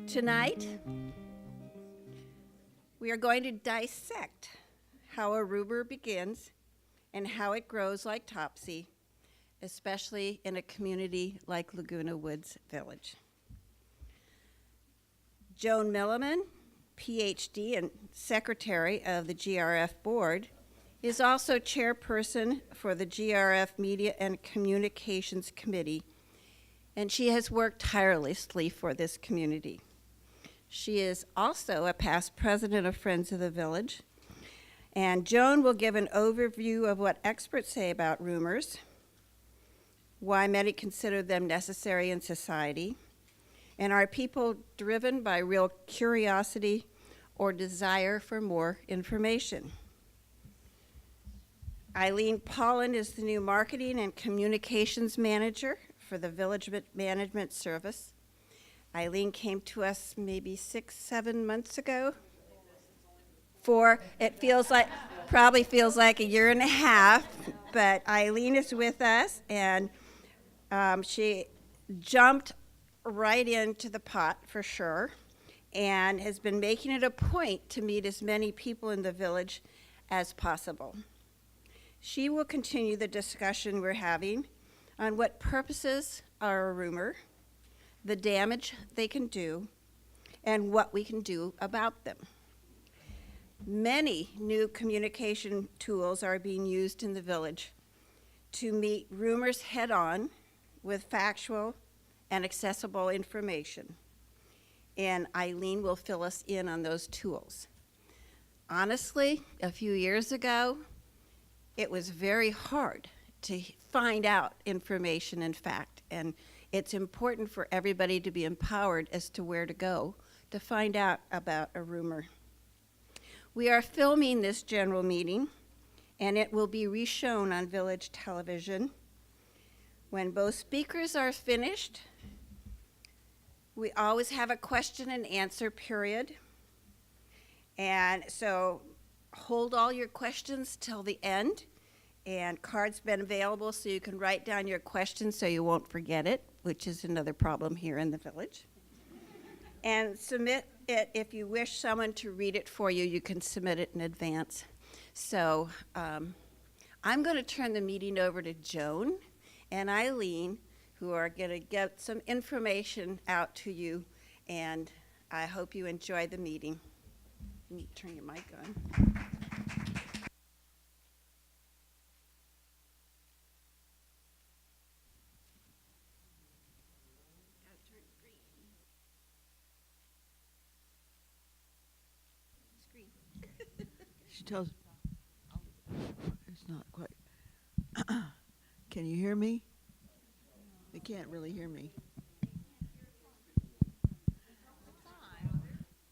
Tonight, we are going to dissect how a rumor begins and how it grows like topsy, especially in a community like Laguna Woods Village. Joan Milliman, PhD and secretary of the GRF board, is also chairperson for the GRF Media and Communications Committee, and she has worked tirelessly for this community. She is also a past president of Friends of the Village, and Joan will give an overview of what experts say about rumors, why many consider them necessary in society, and are people driven by real curiosity or desire for more information. Eileen Paulin is the new marketing and communications manager for the Village Management Service. Eileen came to us maybe 6-7 months ago. Probably feels like a year and a half, but Eileen is with us, and she jumped right into the pot for sure, and has been making it a point to meet as many people in the village as possible. She will continue the discussion we're having on what purposes are a rumor, the damage they can do, and what we can do about them. Many new communication tools are being used in the village to meet rumors head-on with factual and accessible information. And Eileen will fill us in on those tools. Honestly, a few years ago, it was very hard to find out information and fact, and it's important for everybody to be empowered as to where to go to find out about a rumor. We are filming this general meeting, and it will be reshown on Village Television. When both speakers are finished, we always have a question and answer period. And so hold all your questions till the end, and cards been available so you can write down your questions so you won't forget it, which is another problem here in the village. And submit it. If you wish someone to read it for you, you can submit it in advance. So I'm going to turn the meeting over to Joan and Eileen, who are going to get some information out to you, and I hope you enjoy the meeting. You need to turn your mic on. She tells, it's not quite. Can you hear me? They can't really hear me.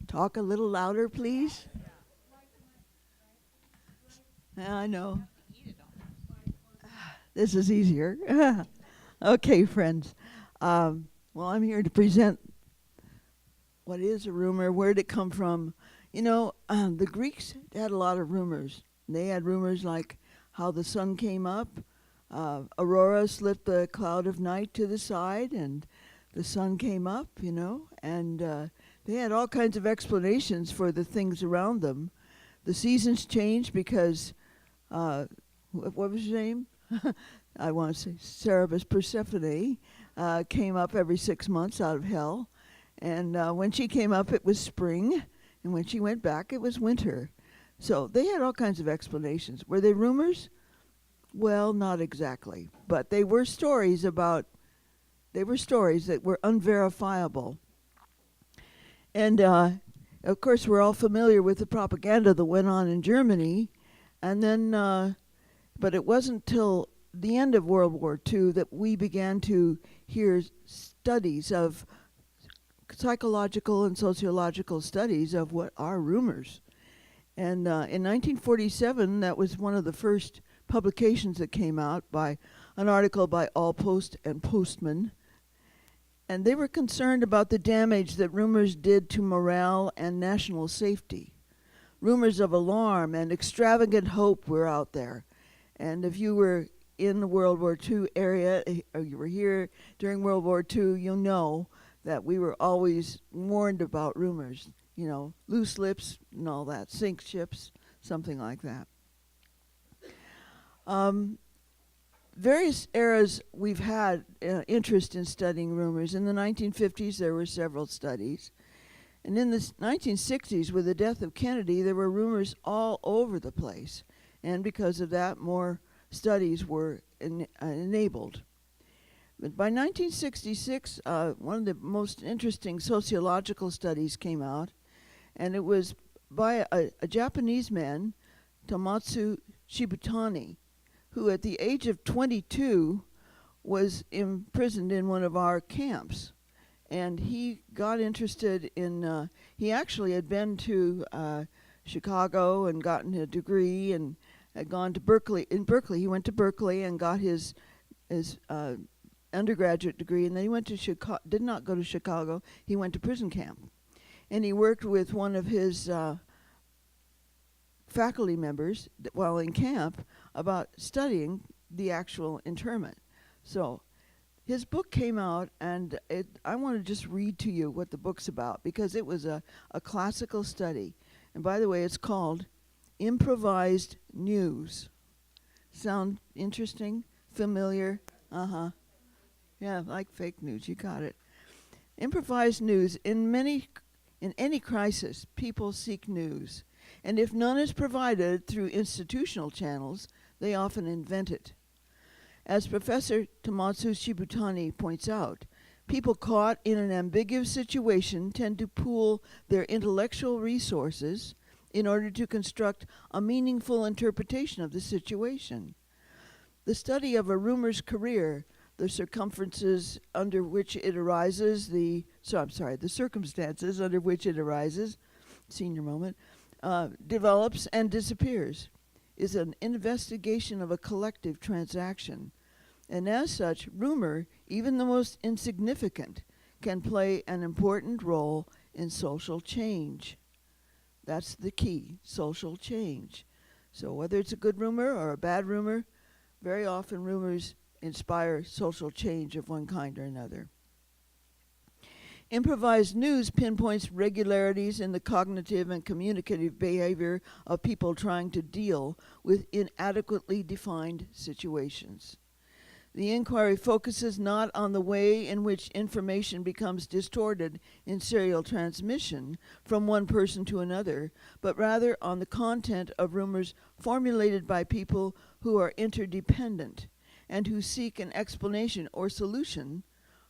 Talk a little louder, please. Yeah, I know. This is easier. Okay, friends. Well, I'm here to present what is a rumor, where did it come from. You know, the Greeks had a lot of rumors. They had rumors like how the sun came up, Aurora slit the cloud of night to the side, and the sun came up, you know, and they had all kinds of explanations for the things around them. The seasons changed because, what was her name? I want to say Cerberus Persephone came up every 6 months out of hell, and when she came up it was spring, and when she went back, it was winter. So they had all kinds of explanations. Were they rumors? Well, not exactly. But they were stories that were unverifiable. And, of course, we're all familiar with the propaganda that went on in Germany. And then, but it wasn't till the end of World War II that we began to hear studies of psychological and sociological studies of what are rumors. And in 1947, that was one of the first publications that came out by an article by Allpost and Postman. And they were concerned about the damage that rumors did to morale and national safety. Rumors of alarm and extravagant hope were out there. And if you were in the World War II area, or you were here during World War II, you know that we were always warned about rumors, you know, loose lips and all that, sink ships, something like that. Various eras we've had interest in studying rumors. In the 1950s, there were several studies. And in the 1960s, with the death of Kennedy, there were rumors all over the place. And because of that, more studies were enabled. But by 1966, one of the most interesting sociological studies came out, and it was by a Japanese man, Tomatsu Shibutani, who at the age of 22 was imprisoned in one of our camps. And he got interested in, he actually had been to Chicago and gotten a degree and had gone to Berkeley. In Berkeley, he went to Berkeley and got his undergraduate degree, and then he went to Chicago, did not go to Chicago, he went to prison camp. And he worked with one of his faculty members while in camp about studying the actual internment. So his book came out, and I want to just read to you what the book's about, because it was a classical study. And by the way, it's called Improvised News. Sound interesting? Familiar? Uh-huh. Yeah, like fake news, you got it. Improvised news. In any crisis, people seek news. And if none is provided through institutional channels, they often invent it. As Professor Tomatsu Shibutani points out, people caught in an ambiguous situation tend to pool their intellectual resources in order to construct a meaningful interpretation of the situation. The study of a rumor's career, the circumstances under which it arises, the circumstances under which it arises, senior moment, develops and disappears, is an investigation of a collective transaction. And as such, rumor, even the most insignificant, can play an important role in social change. That's the key, social change. So whether it's a good rumor or a bad rumor, very often rumors inspire social change of one kind or another. Improvised news pinpoints regularities in the cognitive and communicative behavior of people trying to deal with inadequately defined situations. The inquiry focuses not on the way in which information becomes distorted in serial transmission from one person to another, but rather on the content of rumors formulated by people who are interdependent and who seek an explanation or solution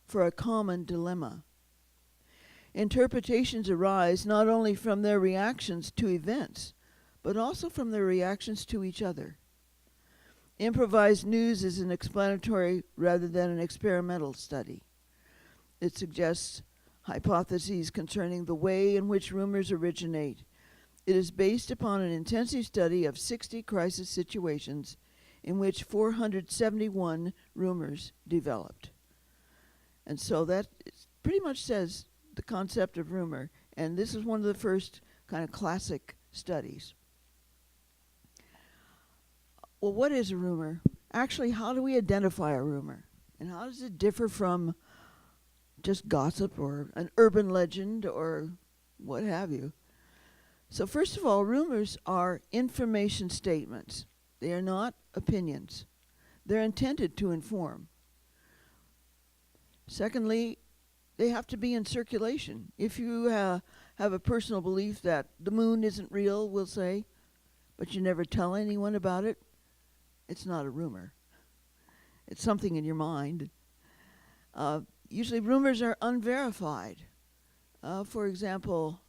for a common dilemma. Interpretations arise not only from their reactions to events, but also from their reactions to each other. Improvised news is an explanatory rather than an experimental study. It suggests hypotheses concerning the way in which rumors originate. It is based upon an intensive study of 60 crisis situations in which 471 rumors developed. And so that pretty much says the concept of rumor, and this is one of the first kind of classic studies. Well, what is a rumor? Actually, how do we identify a rumor? And how does it differ from just gossip or an urban legend or what have you? So first of all, rumors are information statements. They are not opinions. They're intended to inform. Secondly, they have to be in circulation. If you have a personal belief that the moon isn't real, we'll say, but you never tell anyone about it, it's not a rumor. It's something in your mind. Usually rumors are unverified. For example,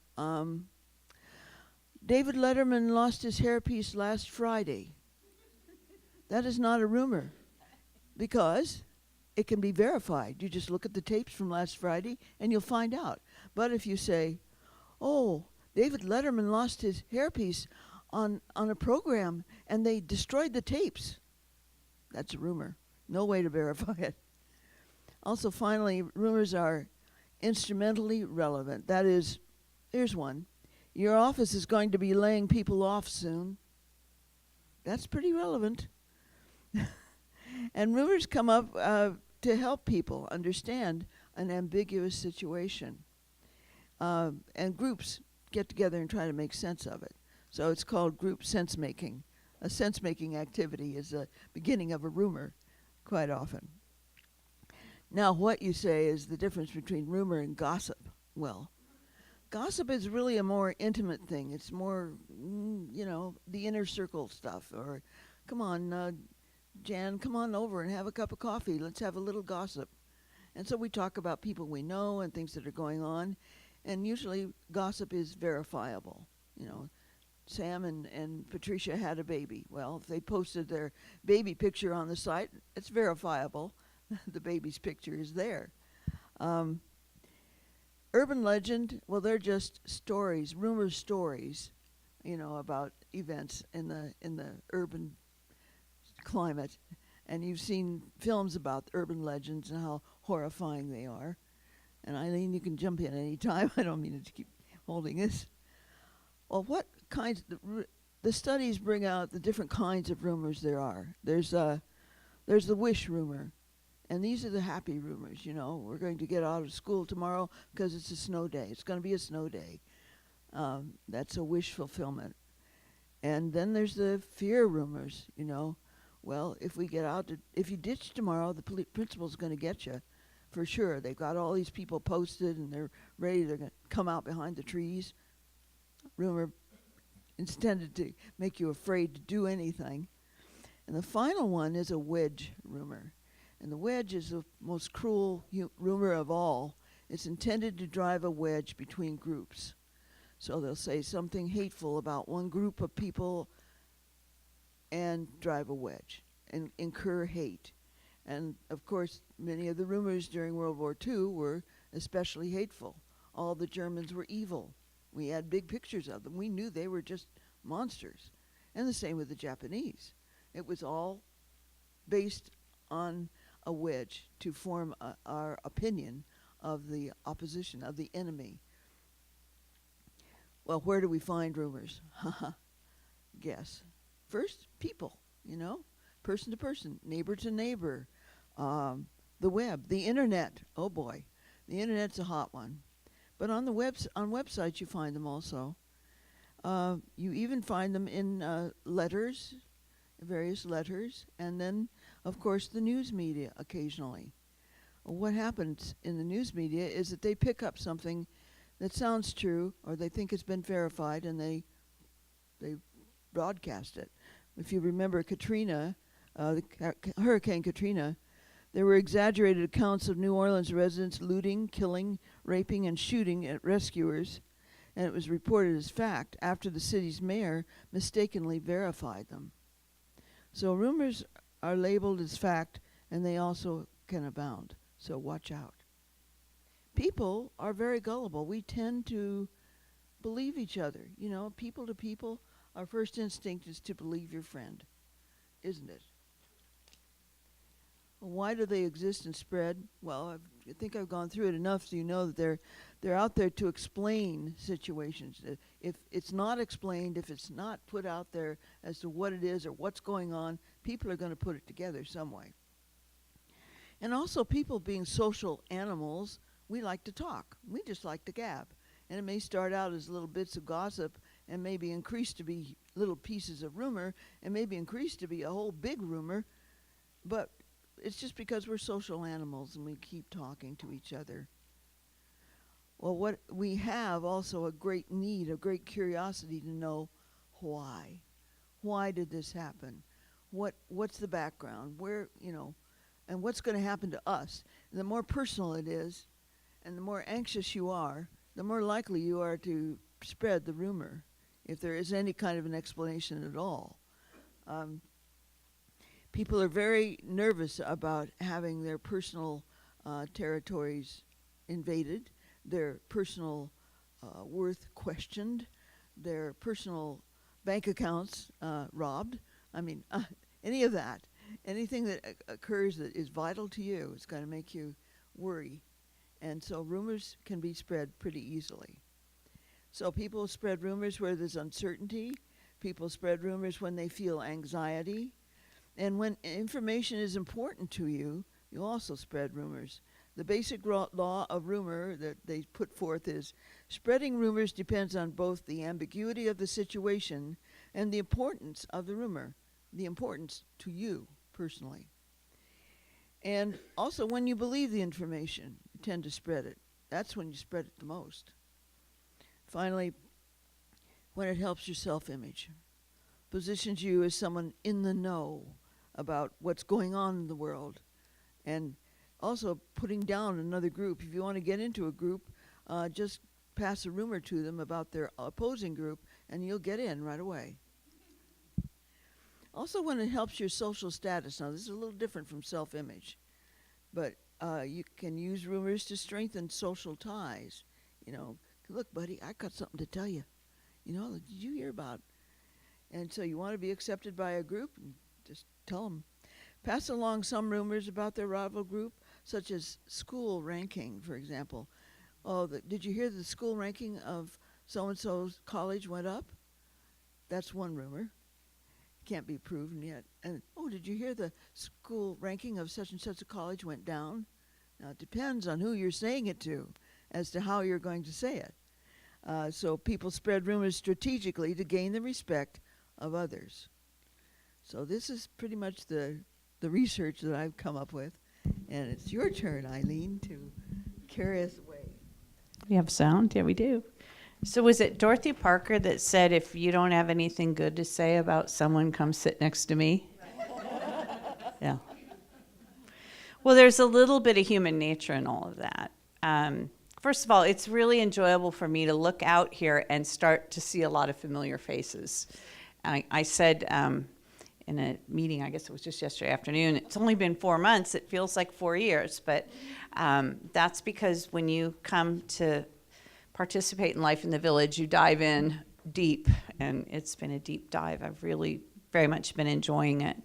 David Letterman lost his hairpiece last Friday. That is not a rumor because it can be verified. You just look at the tapes from last Friday and you'll find out. But if you say, oh, David Letterman lost his hairpiece on a program and they destroyed the tapes, that's a rumor. No way to verify it. Also, finally, rumors are instrumentally relevant. That is, here's one. Your office is going to be laying people off soon. That's pretty relevant. And rumors come up to help people understand an ambiguous situation. And groups get together and try to make sense of it. So it's called group sense making. A sense making activity is the beginning of a rumor quite often. Now, what you say is the difference between rumor and gossip. Well, gossip is really a more intimate thing. It's more, the inner circle stuff. Or, come on, Jan, come on over and have a cup of coffee. Let's have a little gossip. And so we talk about people we know and things that are going on. And usually gossip is verifiable. Sam and Patricia had a baby. Well, if they posted their baby picture on the site, it's verifiable. The baby's picture is there. Urban legend, well, they're just stories, rumor stories, about events in the urban climate. And you've seen films about urban legends and how horrifying they are. And Eileen, you can jump in any time. I don't mean to keep holding this. Well, what kinds, the studies bring out the different kinds of rumors there are. There's the wish rumor. And these are the happy rumors, We're going to get out of school tomorrow because it's a snow day. It's going to be a snow day. That's a wish fulfillment. And then there's the fear rumors, Well, if you ditch tomorrow, the principal's going to get you for sure. They've got all these people posted and they're ready. They're going to come out behind the trees. Rumor intended to make you afraid to do anything. And the final one is a wedge rumor. And the wedge is the most cruel rumor of all. It's intended to drive a wedge between groups. So they'll say something hateful about one group of people and drive a wedge and incur hate. And of course, many of the rumors during World War II were especially hateful. All the Germans were evil. We had big pictures of them. We knew they were just monsters. And the same with the Japanese. It was all based on a wedge to form our opinion of the opposition, of the enemy. Well, where do we find rumors? Guess. First, people, person to person, neighbor to neighbor, the web, the internet. Oh boy, the internet's a hot one. But on websites you find them also. You even find them in letters, various letters, and then, of course, the news media occasionally. What happens in the news media is that they pick up something that sounds true, or they think it's been verified, and they broadcast it. If you remember Katrina, Hurricane Katrina, there were exaggerated accounts of New Orleans residents looting, killing, raping, and shooting at rescuers, and it was reported as fact after the city's mayor mistakenly verified them. So rumors are labeled as fact, and they also can abound, so watch out. People are very gullible. We tend to believe each other. People to people, our first instinct is to believe your friend, isn't it? Why do they exist and spread? Well, I think I've gone through it enough so you know that they're out there to explain situations. If it's not explained, if it's not put out there as to what it is or what's going on, people are going to put it together some way. And also, people being social animals, we like to talk. We just like to gab. And it may start out as little bits of gossip and maybe increase to be little pieces of rumor and maybe increase to be a whole big rumor, but it's just because we're social animals and we keep talking to each other. Well, what we have also a great need, a great curiosity to know why. Why did this happen? What's the background? Where, and what's going to happen to us? And the more personal it is, and the more anxious you are, the more likely you are to spread the rumor, if there is any kind of an explanation at all. People are very nervous about having their personal territories invaded, their personal worth questioned, their personal bank accounts robbed. Any of that. Anything that occurs that is vital to you is going to make you worry. And so rumors can be spread pretty easily. So people spread rumors where there's uncertainty. People spread rumors when they feel anxiety. And when information is important to you, you also spread rumors. The basic law of rumor that they put forth is spreading rumors depends on both the ambiguity of the situation and the importance of the rumor, the importance to you personally. And also, when you believe the information, you tend to spread it. That's when you spread it the most. Finally, when it helps your self-image, positions you as someone in the know about what's going on in the world, and also putting down another group. If you want to get into a group, just pass a rumor to them about their opposing group, and you'll get in right away. Also, when it helps your social status. Now, this is a little different from self-image, but you can use rumors to strengthen social ties. You know, look, buddy, I got something to tell you. You know, did you hear about? And so you want to be accepted by a group, and just tell them. Pass along some rumors about their rival group, such as school ranking, for example. Oh, did you hear the school ranking of so-and-so's college went up? That's one rumor. Can't be proven yet. And, oh, did you hear the school ranking of such and such a college went down? Now, it depends on who you're saying it to as to how you're going to say it. So people spread rumors strategically to gain the respect of others. So this is pretty much the research that I've come up with. And it's your turn, Eileen, to carry us away. We have sound? Yeah, we do. So was it Dorothy Parker that said, if you don't have anything good to say about someone, come sit next to me? Yeah. Well, there's a little bit of human nature in all of that. First of all, it's really enjoyable for me to look out here and start to see a lot of familiar faces. I said in a meeting, I guess it was just yesterday afternoon, it's only been 4 months. It feels like 4 years, but that's because when you come to participate in life in the village, you dive in deep, and it's been a deep dive. I've really very much been enjoying it.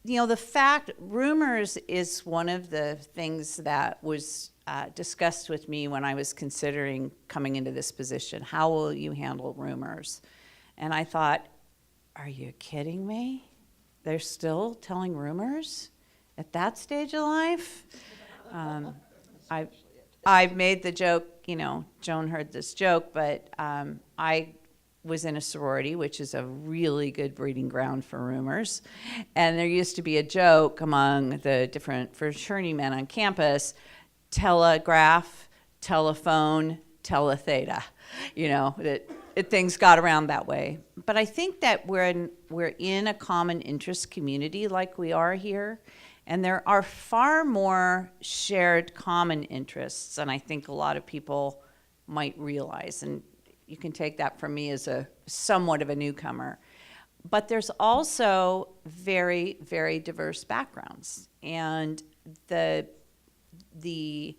You know, the fact, rumors is one of the things that was discussed with me when I was considering coming into this position. How will you handle rumors? And I thought, are you kidding me? They're still telling rumors at that stage of life? I've made the joke, you know, Joan heard this joke, but I was in a sorority, which is a really good breeding ground for rumors. And there used to be a joke among the different fraternity men on campus, telegraph, telephone, teletheta. You know, things got around that way. But I think that we're in a common interest community like we are here. And there are far more shared common interests than I think a lot of people might realize. And you can take that from me as a somewhat of a newcomer. But there's also very, very diverse backgrounds. And the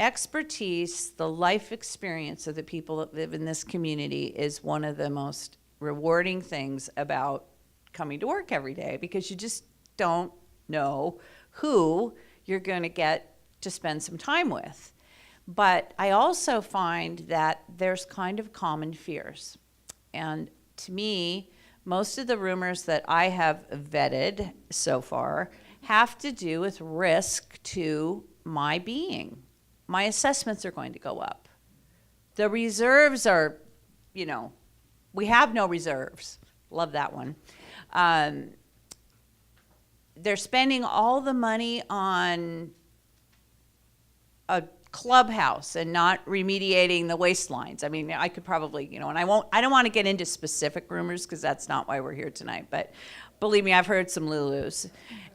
expertise, the life experience of the people that live in this community is one of the most rewarding things about coming to work every day, because you just don't know who you're going to get to spend some time with. But I also find that there's kind of common fears. And to me, most of the rumors that I have vetted so far have to do with risk to my being. My assessments are going to go up. The reserves are, you know, we have no reserves. Love that one. They're spending all the money on a clubhouse and not remediating the waistlines. I mean, I could probably, you know, and I don't want to get into specific rumors because that's not why we're here tonight. But believe me, I've heard some Lulus,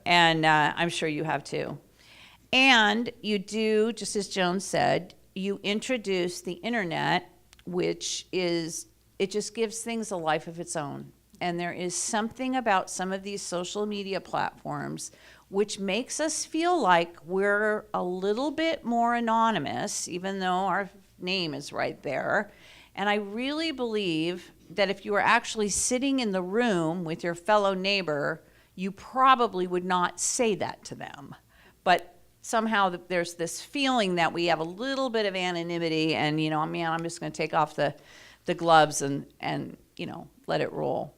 and I'm sure you have too. And you do, just as Joan said, you introduce the internet, which is, it just gives things a life of its own. And there is something about some of these social media platforms which makes us feel like we're a little bit more anonymous, even though our name is right there. And I really believe that if you were actually sitting in the room with your fellow neighbor, you probably would not say that to them. But somehow there's this feeling that we have a little bit of anonymity, and, you know, man, I'm just going to take off the gloves and, you know, let it roll.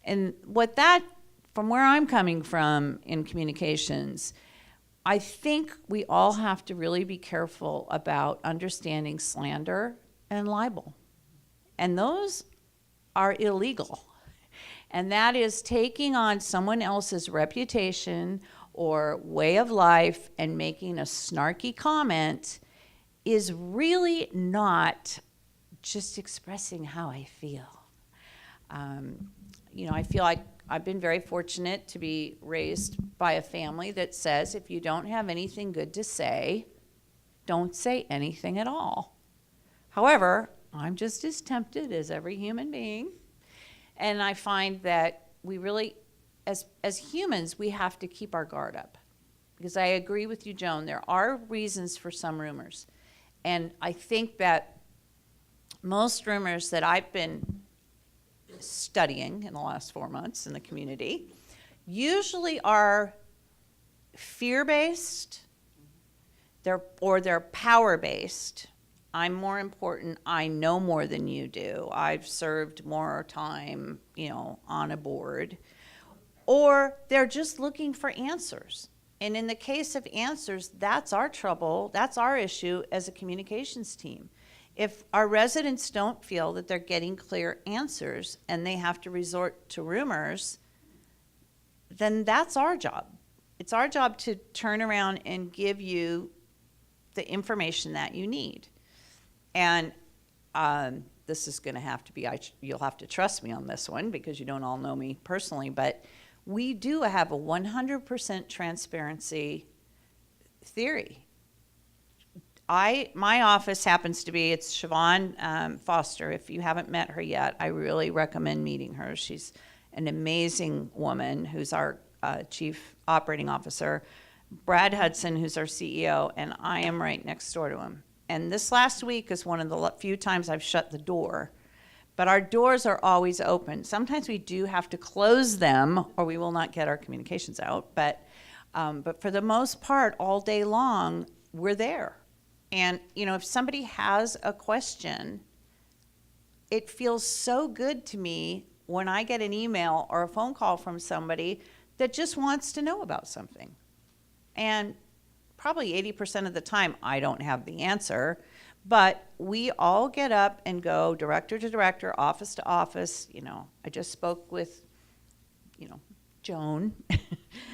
And what that, from where I'm coming from in communications, I think we all have to really be careful about understanding slander and libel. And those are illegal. And that is taking on someone else's reputation or way of life and making a snarky comment is really not just expressing how I feel. I feel like I've been very fortunate to be raised by a family that says if you don't have anything good to say, don't say anything at all. However, I'm just as tempted as every human being. And I find that we really, as humans, we have to keep our guard up. Because I agree with you, Joan, there are reasons for some rumors. And I think that most rumors that I've been studying in the last 4 months in the community usually are fear-based, they're power-based. I'm more important, I know more than you do, I've served more time, on a board. Or they're just looking for answers. And in the case of answers, that's our trouble, that's our issue as a communications team. If our residents don't feel that they're getting clear answers and they have to resort to rumors, then that's our job. It's our job to turn around and give you the information that you need. And this is going to have to be, you'll have to trust me on this one because you don't all know me personally, but we do have a 100% transparency theory. My office happens to be, it's Siobhan Foster. If you haven't met her yet, I really recommend meeting her. She's an amazing woman who's our chief operating officer. Brad Hudson, who's our CEO, and I am right next door to him. And this last week is one of the few times I've shut the door. But our doors are always open. Sometimes we do have to close them or we will not get our communications out. But for the most part, all day long, we're there. And, if somebody has a question, it feels so good to me when I get an email or a phone call from somebody that just wants to know about something. And probably 80% of the time, I don't have the answer, but we all get up and go director to director, office to office. I just spoke with, Joan,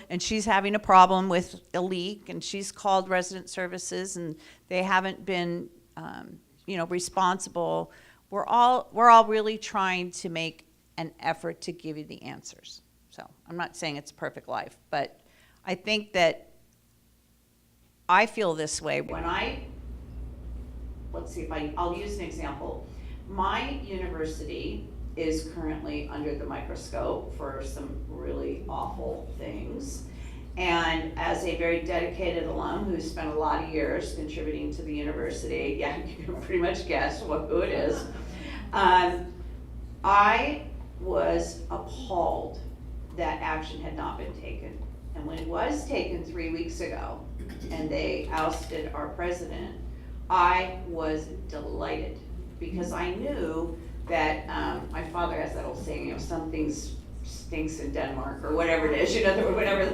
and she's having a problem with a leak, and she's called resident services, and they haven't been, responsible. We're all really trying to make an effort to give you the answers. So I'm not saying it's a perfect life, but I think that I feel this way when I'll use an example. My university is currently under the microscope for some really awful things. And as a very dedicated alum who spent a lot of years contributing to the university, yeah, you can pretty much guess who it is. I was appalled that action had not been taken. And when it was taken 3 weeks ago, and they ousted our president, I was delighted because I knew that my father has that old saying, some things stinks in Denmark or whatever it is, whatever,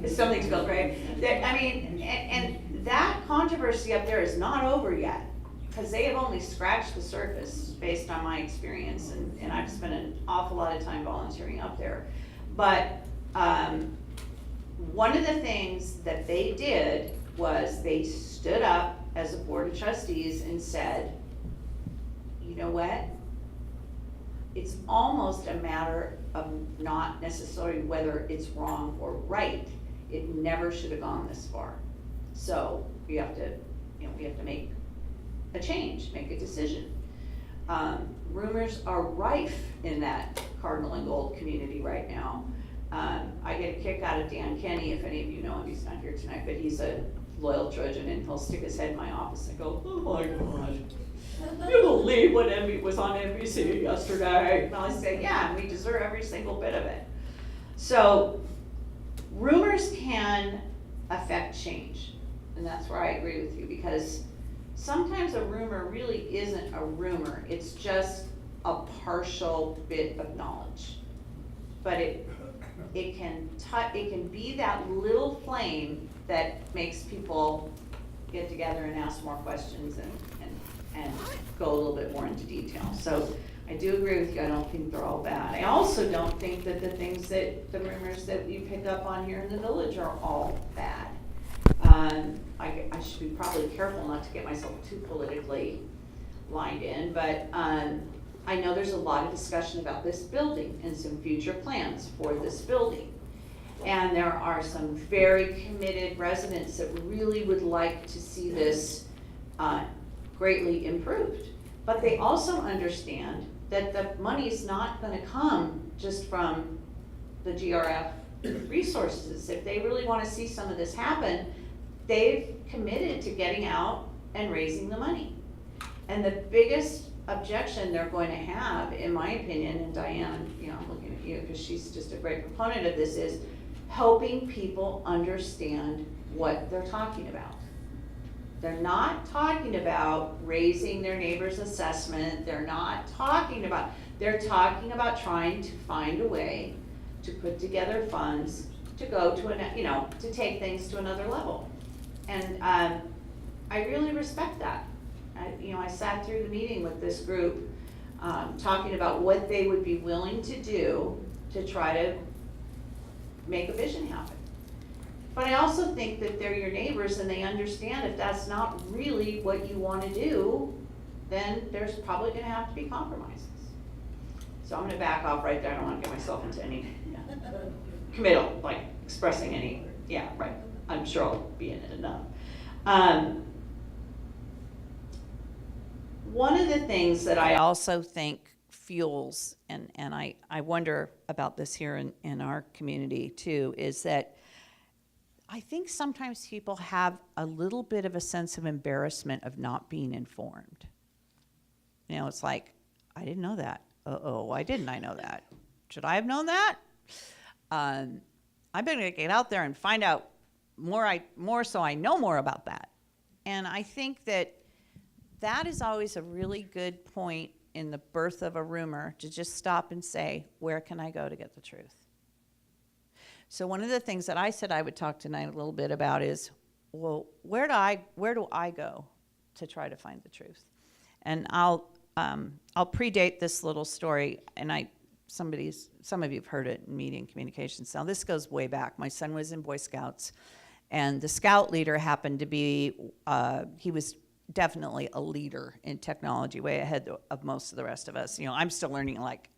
something spelled right. And that controversy up there is not over yet because they have only scratched the surface based on my experience, and I've spent an awful lot of time volunteering up there. But one of the things that they did was they stood up as a board of trustees and said, you know what? It's almost a matter of not necessarily whether it's wrong or right. It never should have gone this far. So we have to make a change, make a decision. Rumors are rife in that Cardinal and Gold community right now. I get a kick out of Dan Kenny, if any of you know him, he's not here tonight, but he's a loyal Trojan, and he'll stick his head in my office and go, oh my God, you believe what was on NBC yesterday? And I say, yeah, and we deserve every single bit of it. So rumors can affect change, and that's where I agree with you, because sometimes a rumor really isn't a rumor, it's just a partial bit of knowledge. But it can be that little flame that makes people get together and ask more questions and go a little bit more into detail. So I do agree with you, I don't think they're all bad. I also don't think that the rumors that you pick up on here in the village are all bad. I should be probably careful not to get myself too politically lined in, but I know there's a lot of discussion about this building and some future plans for this building. And there are some very committed residents that really would like to see this greatly improved. But they also understand that the money's not gonna come just from the GRF resources. If they really wanna see some of this happen, they've committed to getting out and raising the money. And the biggest objection they're going to have, in my opinion, and Diane, I'm looking at you because she's just a great proponent of this, is helping people understand what they're talking about. They're not talking about raising their neighbor's assessment. They're talking about trying to find a way to put together funds to go to to take things to another level. And I really respect that. I sat through the meeting with this group, talking about what they would be willing to do to try to make a vision happen. But I also think that they're your neighbors and they understand if that's not really what you want to do, then there's probably gonna have to be compromises. So I'm gonna back off right there. I don't wanna get myself into any committal, like expressing any, right. I'm sure I'll be in it enough. One of the things that I also think fuels, and I wonder about this here in our community too, is that I think sometimes people have a little bit of a sense of embarrassment of not being informed. It's like, I didn't know that. Why didn't I know that? Should I have known that? I'm gonna get out there and find out more so I know more about that. And I think that is always a really good point in the birth of a rumor, to just stop and say, where can I go to get the truth? So one of the things that I said I would talk tonight a little bit about is, well, where do I go to try to find the truth? And I'll predate this little story, and some of you have heard it in media and communications. Now this goes way back. My son was in Boy Scouts, and the scout leader happened to be, he was definitely a leader in technology, way ahead of most of the rest of us. I'm still learning like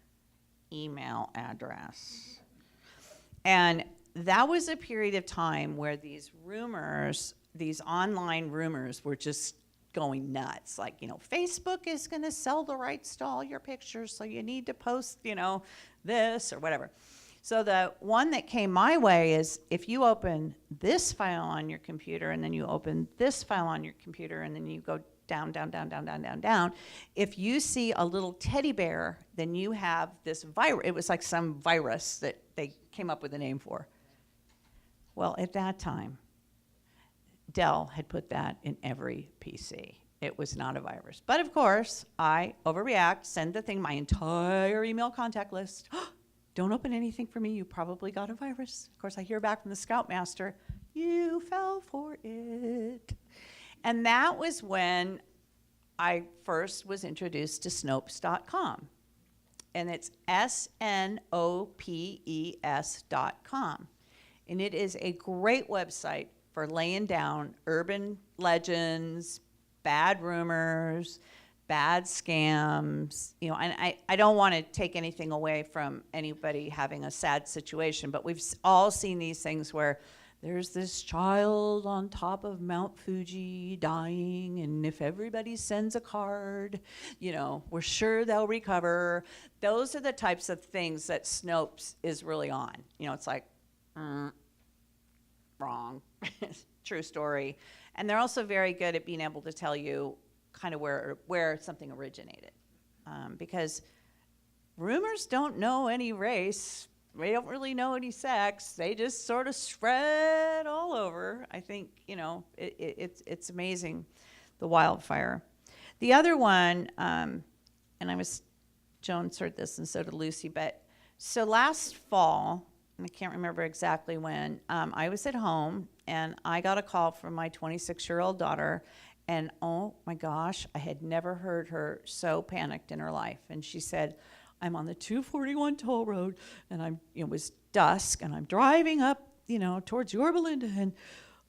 email address. And that was a period of time where these rumors, these online rumors, were just going nuts. Like, Facebook is going to sell the rights to all your pictures, so you need to post, this or whatever. So the one that came my way is, if you open this file on your computer, and then you open this file on your computer, and then you go down, down, down, down, down, down, down, if you see a little teddy bear, then you have this virus. It was like some virus that they came up with a name for. Well, at that time, Dell had put that in every PC. It was not a virus. But of course, I overreact, send the thing, my entire email contact list. Don't open anything for me, you probably got a virus. Of course, I hear back from the Scoutmaster, you fell for it. And that was when I first was introduced to Snopes.com. And it's SNOPES.com. And it is a great website for laying down urban legends, bad rumors, bad scams, and I don't want to take anything away from anybody having a sad situation, but we've all seen these things where there's this child on top of Mount Fuji dying, and if everybody sends a card, we're sure they'll recover. Those are the types of things that Snopes is really on. It's like, wrong, true story. And they're also very good at being able to tell you kind of where something originated. Because rumors don't know any race. They don't really know any sex. They just sort of spread all over. I think, it's amazing, the wildfire. The other one, and Joan heard this and so did Lucy, but so last fall, I can't remember exactly when, I was at home and I got a call from my 26-year-old daughter, and oh my gosh, I had never heard her so panicked in her life. And she said, I'm on the 241 toll road, and it was dusk, and I'm driving up, towards Yorba Linda, and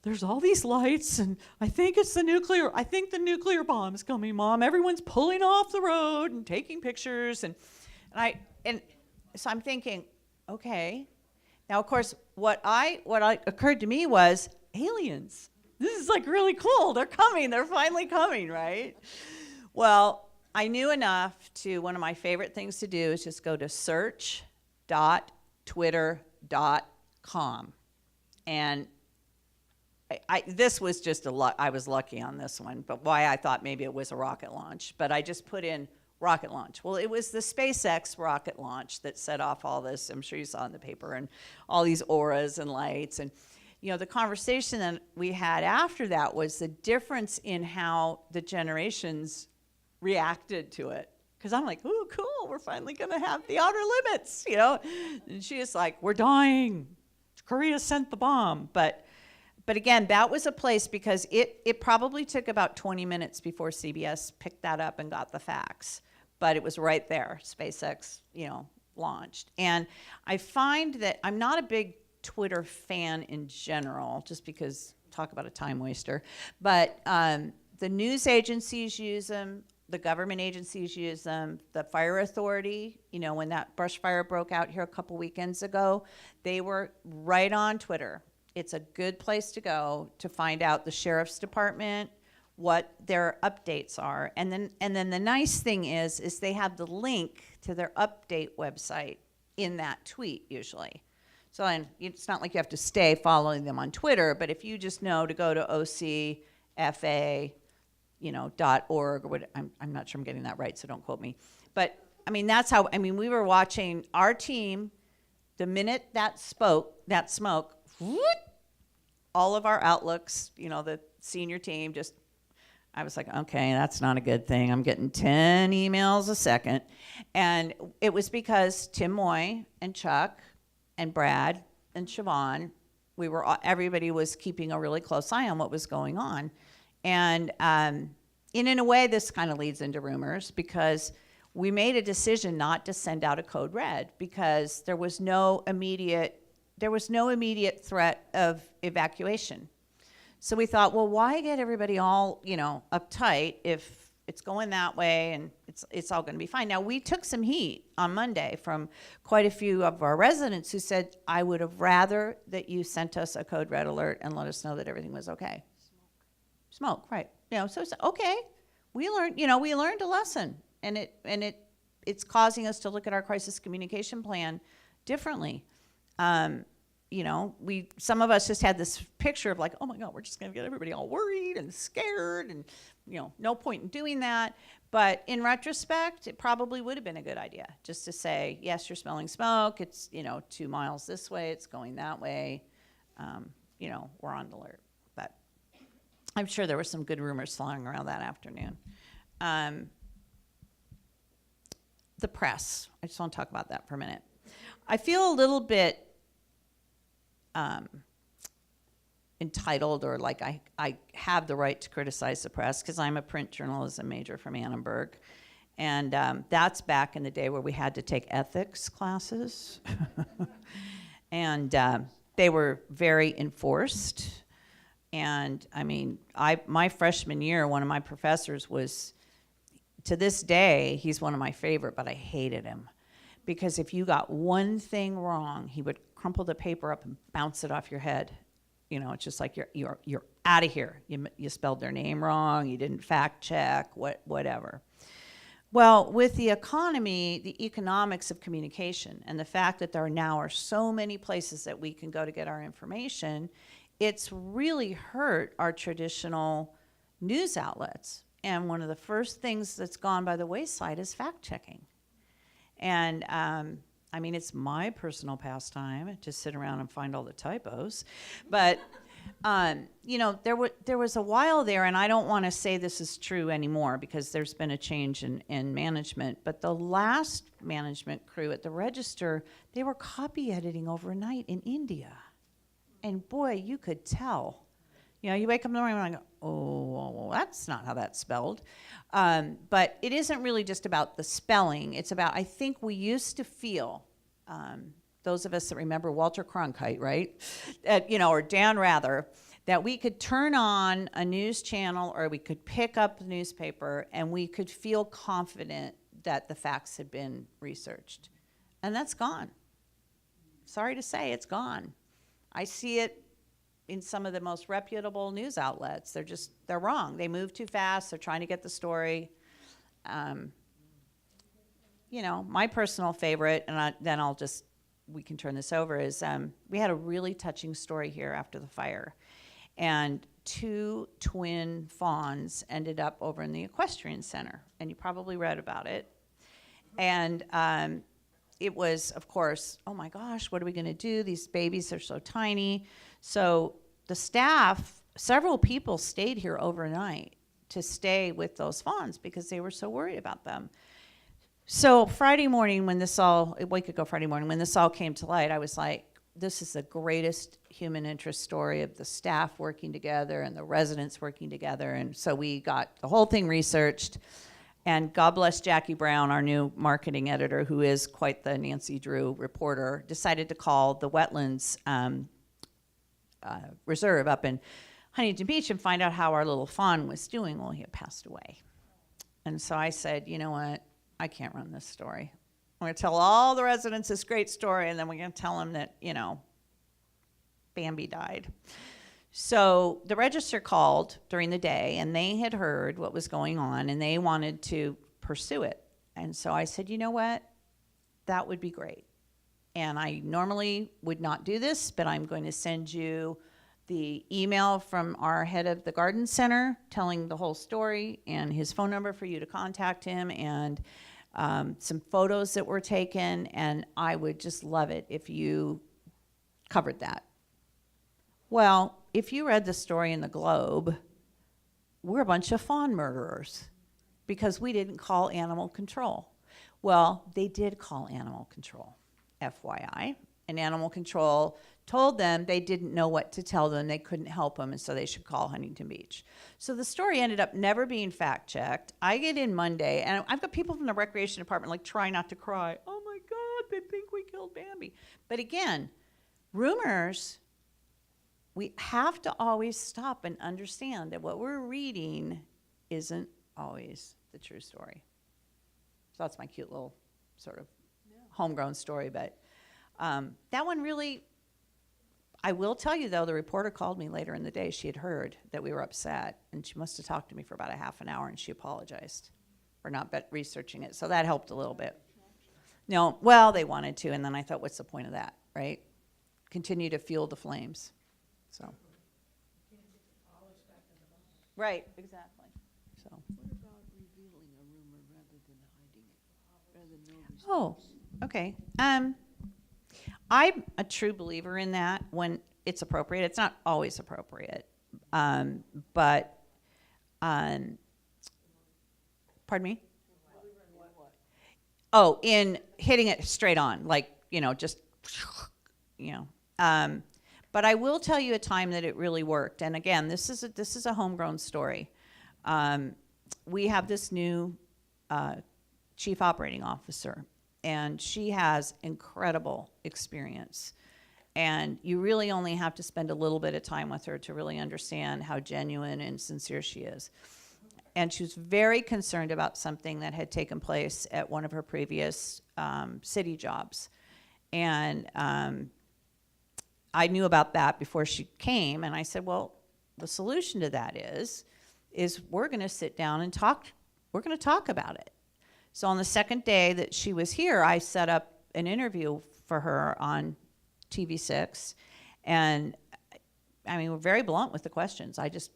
there's all these lights, and I think the nuclear bomb is coming, Mom. Everyone's pulling off the road and taking pictures, and so I'm thinking, okay. Now, of course, what occurred to me was aliens. This is like really cool. They're coming. They're finally coming, right? Well, I knew enough one of my favorite things to do is just go to search.twitter.com. And this was just I was lucky on this one, but why I thought maybe it was a rocket launch. But I just put in rocket launch. Well, it was the SpaceX rocket launch that set off all this. I'm sure you saw in the paper, and all these auras and lights. And, the conversation that we had after that was the difference in how the generations reacted to it. Because I'm like, oh, cool, we're finally going to have the outer limits, And she is like, we're dying. Korea sent the bomb. But again, that was a place, because it probably took about 20 minutes before CBS picked that up and got the facts. But it was right there, SpaceX, launched. And I find that I'm not a big Twitter fan in general, just because, talk about a time waster. But the news agencies use them. The government agencies use them. The fire authority, when that brush fire broke out here a couple weekends ago, they were right on Twitter. It's a good place to go to find out the sheriff's department, what their updates are. And then the nice thing is they have the link to their update website in that tweet usually. So it's not like you have to stay following them on Twitter, but if you just know to go to OCFA, .org or what, I'm not sure I'm getting that right, so don't quote me. But that's how, we were watching our team, the minute that smoke, whoop, all of our outlooks, the senior team, I was like, okay, that's not a good thing. I'm getting 10 emails a second. And it was because Tim Moy and Chuck and Brad and Siobhan, everybody was keeping a really close eye on what was going on. And in a way, this kind of leads into rumors, because we made a decision not to send out a code red because there was no immediate threat of evacuation. So we thought, well, why get everybody all, uptight if it's going that way and it's all going to be fine. Now, we took some heat on Monday from quite a few of our residents who said, I would have rather that you sent us a code red alert and let us know that everything was okay. Smoke, right. So it's okay. We learned a lesson, and it's causing us to look at our crisis communication plan differently. Some of us just had this picture of like, oh my God, we're just going to get everybody all worried and scared, and no point in doing that. But in retrospect, it probably would have been a good idea just to say, yes, you're smelling smoke. It's 2 miles this way. It's going that way. We're on alert. But I'm sure there were some good rumors flying around that afternoon. The press. I just want to talk about that for a minute. I feel a little bit entitled, or like I have the right to criticize the press, because I'm a print journalism major from Annenberg. And that's back in the day where we had to take ethics classes. And they were very enforced. And my freshman year, one of my professors was, to this day, he's one of my favorite, but I hated him. Because if you got one thing wrong, he would crumple the paper up and bounce it off your head. It's just like you're out of here. You spelled their name wrong. You didn't fact check. Whatever. Well, with the economy, the economics of communication, and the fact that there now are so many places that we can go to get our information, it's really hurt our traditional news outlets. And one of the first things that's gone by the wayside is fact checking. And it's my personal pastime to sit around and find all the typos. But There was a while there, and I don't want to say this is true anymore because there's been a change in management, but the last management crew at the Register, they were copy editing overnight in India. And boy, you could tell. You wake up in the morning and go, oh, well, that's not how that's spelled. But it isn't really just about the spelling. It's about, I think we used to feel, those of us that remember Walter Cronkite, right? Or Dan Rather, that we could turn on a news channel or we could pick up the newspaper and we could feel confident that the facts had been researched. And that's gone. Sorry to say, it's gone. I see it in some of the most reputable news outlets. They're wrong. They move too fast. They're trying to get the story. My personal favorite, and then we can turn this over, is we had a really touching story here after the fire. And 2 twin fawns ended up over in the equestrian center. And you probably read about it. And it was, of course, oh my gosh, what are we going to do? These babies are so tiny. So the staff, several people stayed here overnight to stay with those fawns because they were so worried about them. So Friday morning, a week ago Friday morning, when this all came to light, I was like, this is the greatest human interest story of the staff working together and the residents working together. And so we got the whole thing researched. And God bless Jackie Brown, our new marketing editor, who is quite the Nancy Drew reporter, decided to call the wetlands reserve up in Huntington Beach and find out how our little fawn was doing. Well, he had passed away. And so I said, you know what? I can't run this story. I'm going to tell all the residents this great story, and then we're going to tell them that, Bambi died. So the Register called during the day, and they had heard what was going on, and they wanted to pursue it. And so I said, you know what? That would be great. And I normally would not do this, but I'm going to send you the email from our head of the garden center telling the whole story and his phone number for you to contact him, and some photos that were taken, and I would just love it if you covered that. Well, if you read the story in the Globe, we're a bunch of fawn murderers because we didn't call animal control. Well, they did call animal control, FYI, and animal control told them they didn't know what to tell them, they couldn't help them, and so they should call Huntington Beach. So the story ended up never being fact-checked. I get in Monday, and I've got people from the recreation department try not to cry. Oh my God, they think we killed Bambi. But again, rumors, we have to always stop and understand that what we're reading isn't always the true story. So that's my cute little sort of homegrown story, but that one really, I will tell you, though, the reporter called me later in the day. She had heard that we were upset, and she must have talked to me for about a half an hour, and she apologized for not researching it. So that helped a little bit. No, well, they wanted to, and then I thought, what's the point of that, right? Continue to fuel the flames. So. Right, exactly. So. What about revealing a rumor rather than hiding it? Rather than no response? Oh, okay. I'm a true believer in that when it's appropriate. It's not always appropriate, but pardon me? Oh, in hitting it straight on, just, but I will tell you a time that it really worked. And again, this is a homegrown story. We have this new chief operating officer, and she has incredible experience. And you really only have to spend a little bit of time with her to really understand how genuine and sincere she is. And she was very concerned about something that had taken place at one of her previous city jobs. And I knew about that before she came, and I said, well, the solution to that is we're going to sit down and talk. We're going to talk about it. So on the second day that she was here, I set up an interview for her on TV6, and I mean, we're very blunt with the questions. I just,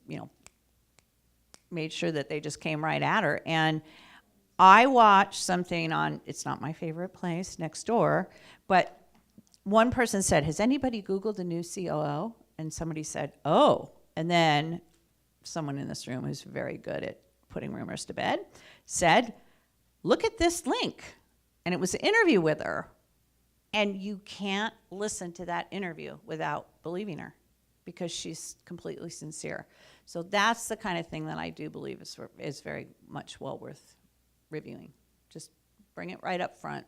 made sure that they just came right at her. And I watched something on, it's not my favorite place, Next Door, but one person said, has anybody Googled the new COO? and somebody said, oh, and then someone in this room who's very good at putting rumors to bed said, look at this link. And it was an interview with her. And you can't listen to that interview without believing her because she's completely sincere. So that's the kind of thing that I do believe is very much well worth reviewing. Just bring it right up front.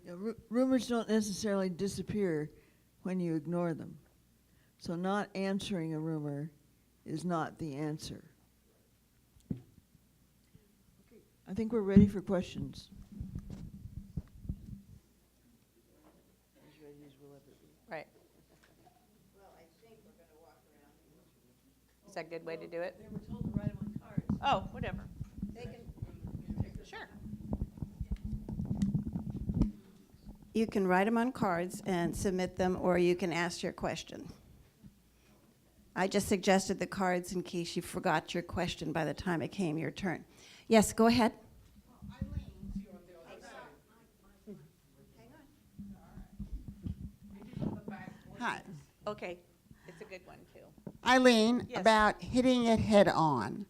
Yeah, rumors don't necessarily disappear when you ignore them. So not answering a rumor is not the answer. Okay, I think we're ready for questions. Right. Is that a good way to do it? They were told to write them on cards. Oh, whatever. Sure. You can write them on cards and submit them, or you can ask your question. I just suggested the cards in case you forgot your question by the time it came your turn. Yes, go ahead. Hi, Okay, it's a good one too. Eileen, Yes. about hitting it head on.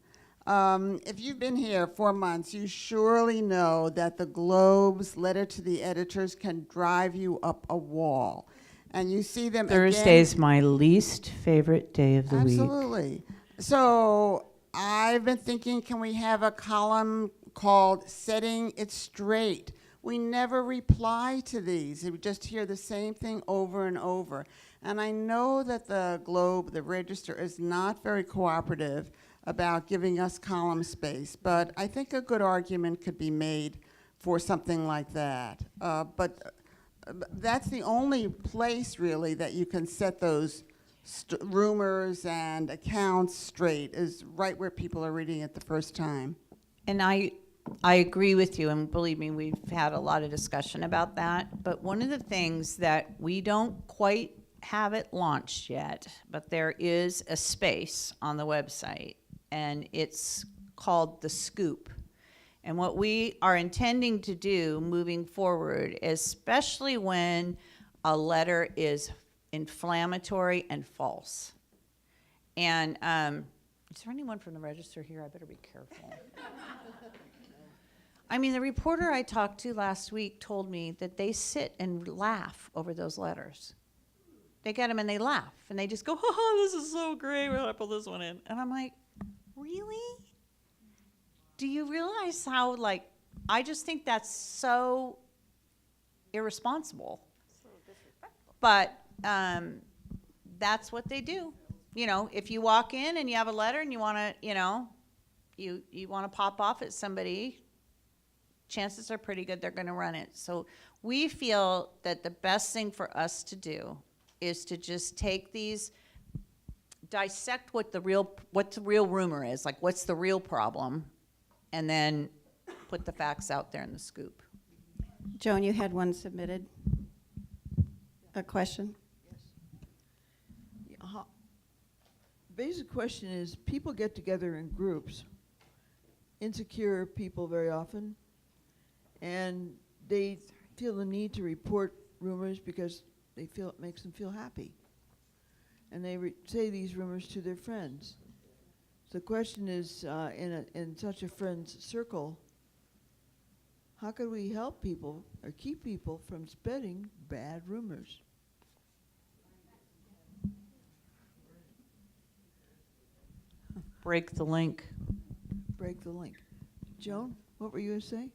If you've been here 4 months, you surely know that the Globe's letter to the editors can drive you up a wall. And you see them Thursday's again. my least favorite day of the week. Absolutely. So I've been thinking, can we have a column called Setting It Straight? We never reply to these. We just hear the same thing over and over. And I know that the Globe, the Register, is not very cooperative about giving us column space, but I think a good argument could be made for something like that. But that's the only place, really, that you can set those rumors and accounts straight, is right where people are reading it the first time. And I agree with you, and believe me, we've had a lot of discussion about that. But one of the things that we don't quite have it launched yet, but there is a space on the website, and it's called The Scoop. And what we are intending to do moving forward, especially when a letter is inflammatory and false. And is there anyone from the Register here? I better be careful. I mean, the reporter I talked to last week told me that they sit and laugh over those letters. They get them and they laugh, and they just go, oh, this is so great, we're gonna put this one in. And I'm like, really? Do you realize how, like, I just think that's so irresponsible. So disrespectful. But that's what they do. You know, if you walk in and you have a letter and you wanna, you know, you wanna pop off at somebody, chances are pretty good they're gonna run it. So we feel that the best thing for us to do is to just take these, dissect what the real rumor is, like what's the real problem, and then put the facts out there in the scoop. Joan, you had one submitted. A question? Basic question is, people get together in groups, insecure people very often, and they feel the need to report rumors because they feel it makes them feel happy. And they say these rumors to their friends. So the question is, in such a friend's circle, how could we help people or keep people from spreading bad rumors? Break the link. Break the link. Joan, what were you going to say?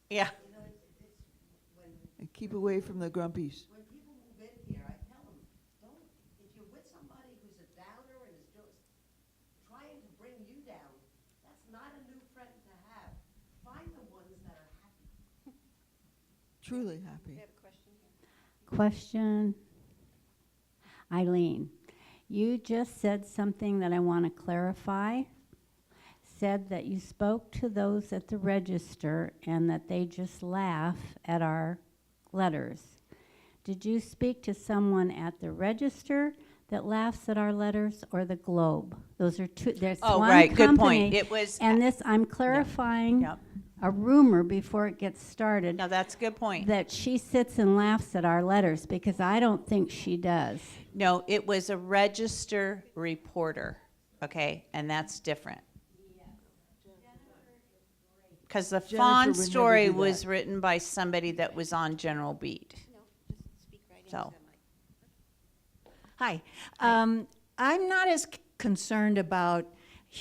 Yeah. And keep away from the grumpies. When people move in here, I tell them, don't, if you're with somebody who's a downer and is just trying to bring you down, that's not a new friend to have. Find the ones that are happy. Truly happy. Question. Eileen, you just said something that I want to clarify. Said that you spoke to those at the Register and that they just laugh at our letters. Did you speak to someone at the Register that laughs at our letters or the Globe? Those are two, there's Oh, one right, good point. company, It was, and this, I'm clarifying yep. a rumor before it gets started, No, that's a good point. that she sits and laughs at our letters, because I don't think she does. No, it was a register reporter, okay, and that's different. Because the Jennifer Fawn would never story do was that. written by somebody that was on General Beat. So, Hi. I'm not as concerned about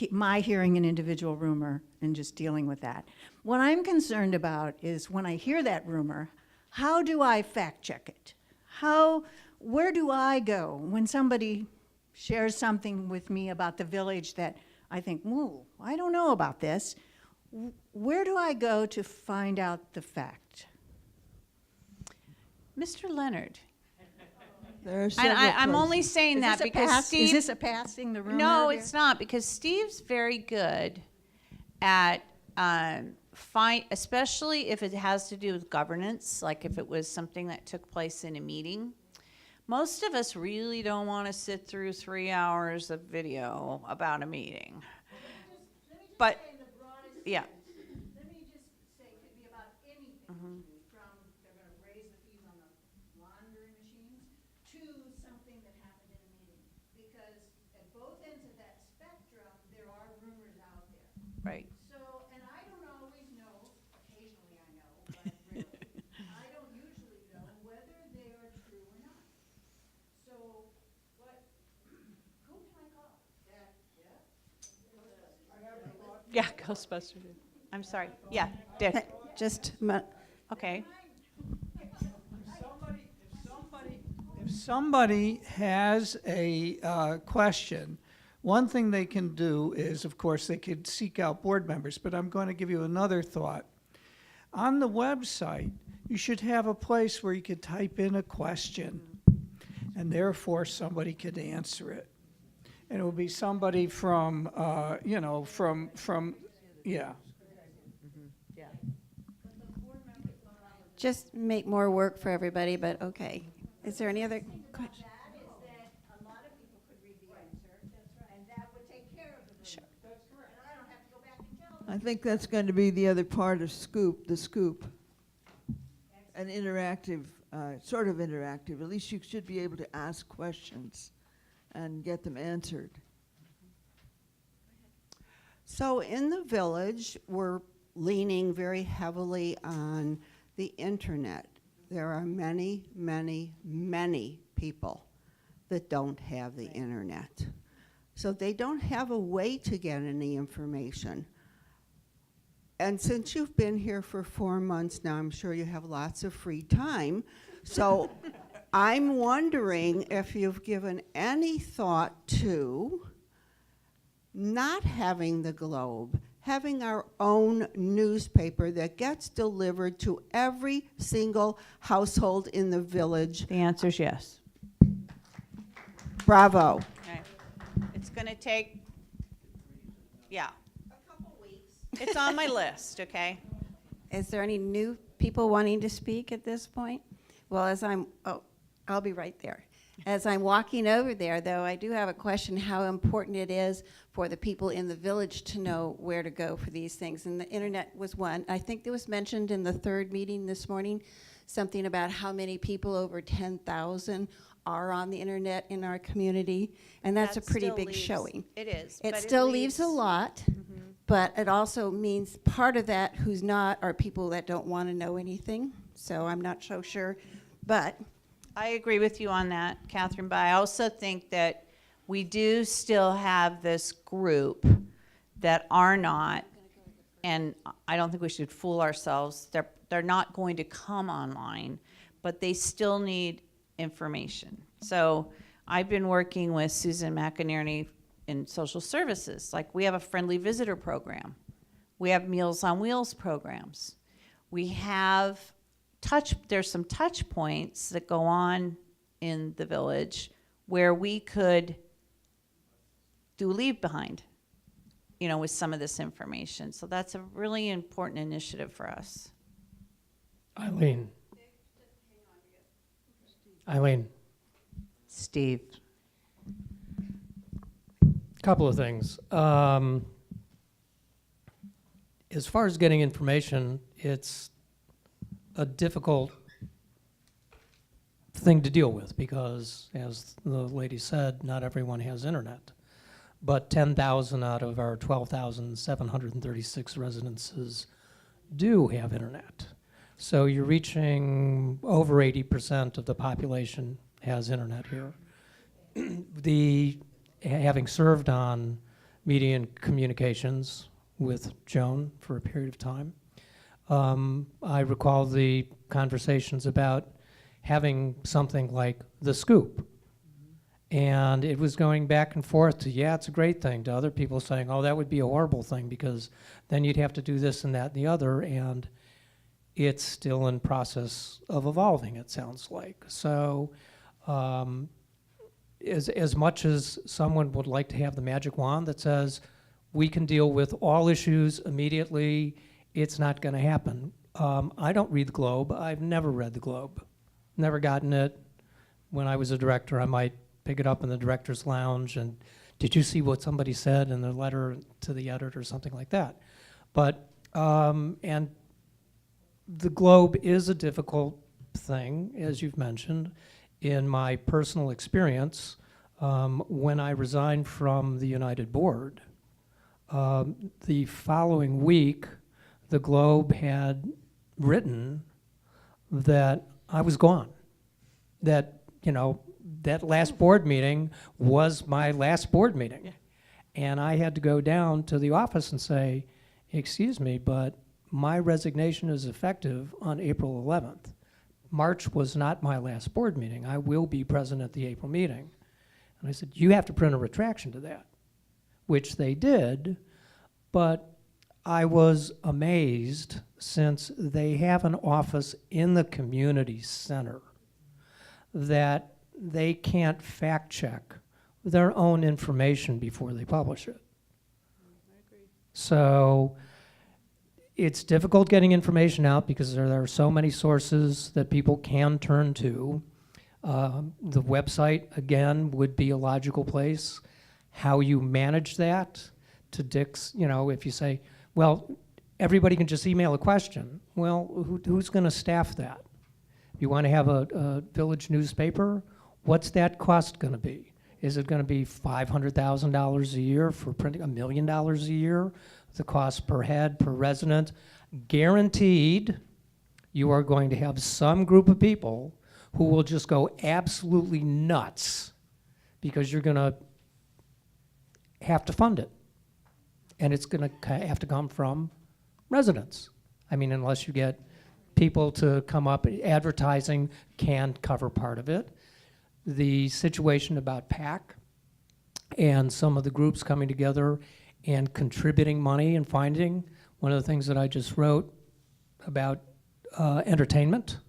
my hearing an individual rumor and just dealing with that. What I'm concerned about is when I hear that rumor, how do I fact check it? Where do I go when somebody shares something with me about the village that I think, whoa, I don't know about this. Where do I go to find out the fact? Mr. Leonard, There are and several I'm only places. saying Is that this a because pass- Steve. Is this a passing the rumor? No, here? it's not, because Steve's very good at especially if it has to do with governance, like if it was something that took place in a meeting. Most of us really don't want to sit through 3 hours of video about a meeting. But, yeah. Let me just say, it could be about anything, from they're gonna raise the fees on the laundry machines to something that happened in a meeting. Because at both ends of that spectrum, there are rumors out there. Right. So, and I don't always know, occasionally I know, but rarely, I don't usually know whether they are true or not. So, who can I call? Yeah, Ghostbusters. I'm sorry. Yeah, Dick. Okay. If somebody has a question, one thing they can do is, of course, they could seek out board members, but I'm going to give you another thought. On the website, you should have a place where you could type in a question, and therefore somebody could answer it. And it will be somebody from, yeah. Just make more work for everybody, but okay. Is there any other question? That is that a lot of people could read the answer, and that would take care of the rumor. Sure. That's correct. And I don't have to go back and tell them. I think that's going to be the other part of the scoop. An interactive, sort of interactive. At least you should be able to ask questions and get them answered. So in the village, we're leaning very heavily on the internet. There are many, many, many people that don't have the internet. So they don't have a way to get any information. And since you've been here for 4 months now, I'm sure you have lots of free time. So I'm wondering if you've given any thought to not having the Globe, having our own newspaper that gets delivered to every single household in the village. The answer is yes. Bravo. Okay. It's going to take, yeah. A couple weeks. It's on my list, okay? Is there any new people wanting to speak at this point? Well, I'll be right there. As I'm walking over there, though, I do have a question how important it is for the people in the village to know where to go for these things. And the internet was one. I think it was mentioned in the third meeting this morning, something about how many people, over 10,000, are on the internet in our community. And that's a That pretty still big leaves- showing. It is. It but still leaves a leaves- lot, but it also means part of that who's not are people that don't want to know anything. So I'm not so sure. But I agree with you on that, Catherine, but I also think that we do still have this group that are not, and I don't think we should fool ourselves, they're not going to come online, but they still need information. So I've been working with Susan McInerney in social services. Like, we have a friendly visitor program. We have Meals on Wheels programs. We have there's some touch points that go on in the village where we could do leave behind, with some of this information. So that's a really important initiative for us. Eileen. Steve. Couple of things. As far as getting information, it's a difficult thing to deal with because, as the lady said, not everyone has internet. But 10,000 out of our 12,736 residences do have internet. So you're reaching over 80% of the population has internet here. Having served on media and communications with Joan for a period of time, I recall the conversations about having something like The Scoop. And it was going back and forth to, yeah, it's a great thing, to other people saying, oh, that would be a horrible thing because then you'd have to do this and that and the other. And it's still in process of evolving, it sounds like. So as much as someone would like to have the magic wand that says, we can deal with all issues immediately, it's not going to happen. I don't read the Globe. I've never read the Globe. Never gotten it. When I was a director, I might pick it up in the director's lounge and did you see what somebody said in the letter to the editor or something like that. But, and the Globe is a difficult thing, as you've mentioned. In my personal experience, when I resigned from the United Board, the following week, the Globe had written that I was gone. That, you know, that last board meeting was my last board meeting. Yeah. And I had to go down to the office and say, excuse me, but my resignation is effective on April 11th. March was not my last board meeting. I will be present at the April meeting. And I said, you have to print a retraction to that, which they did, but I was amazed since they have an office in the community center that they can't fact check their own information before they publish it. I agree. So it's difficult getting information out because there are so many sources that people can turn to. The website, again, would be a logical place. How you manage that to Dick's, you know, if you say, well, everybody can just email a question. Well, who's going to staff that? You want to have a village newspaper? What's that cost going to be? Is it going to be $500,000 a year for printing, $1 million a year? The cost per head, per resident? Guaranteed, you are going to have some group of people who will just go absolutely nuts because you're going to have to fund it. And it's going to have to come from residents. I mean, unless you get people to come up, advertising can cover part of it. The situation about PAC and some of the groups coming together and contributing money and finding, one of the things that I just wrote about entertainment,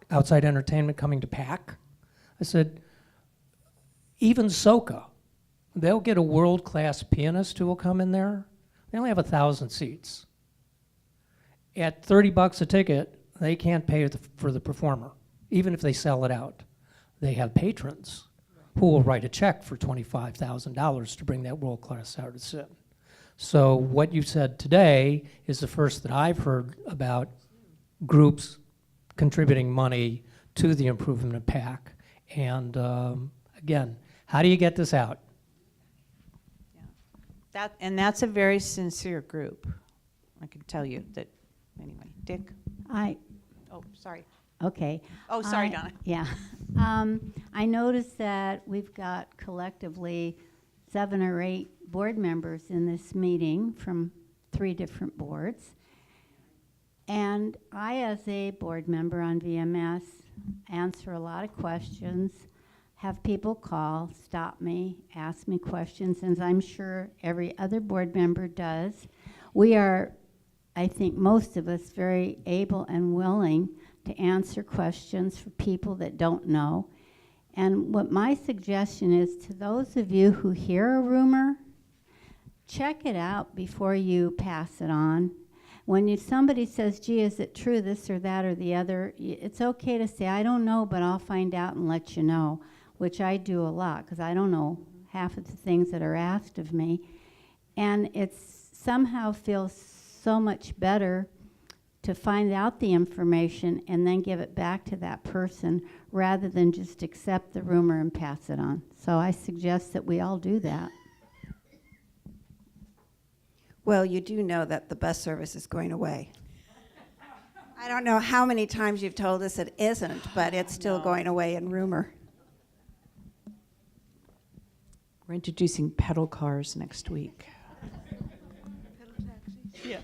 outside entertainment coming to PAC. I said, even Soca, they'll get a world-class pianist who will come in there. They only have 1,000 seats. At $30 a ticket, they can't pay for the performer, even if they sell it out. They have patrons who will write a check for $25,000 to bring that world-class artist in. So what you said today is the first that I've heard about groups contributing money to the improvement of PAC. And again, how do you get this out? Yeah. That's a very sincere group. I can tell you that. Anyway, Dick? Oh, sorry. Okay. Oh, sorry, Donna. Yeah. I noticed that we've got collectively 7 or 8 board members in this meeting from 3 different boards. And I, as a board member on VMS, answer a lot of questions, have people call, stop me, ask me questions, and I'm sure every other board member does. We are, I think most of us, very able and willing to answer questions for people that don't know. And what my suggestion is to those of you who hear a rumor, check it out before you pass it on. When somebody says, gee, is it true, this or that or the other, it's okay to say, I don't know, but I'll find out and let you know, which I do a lot because I don't know half of the things that are asked of me. And it somehow feels so much better to find out the information and then give it back to that person rather than just accept the rumor and pass it on. So I suggest that we all do that. Well, you do know that the bus service is going away. I don't know how many times you've told us it isn't, but it's still going away in rumor. We're introducing pedal cars next week. Yeah.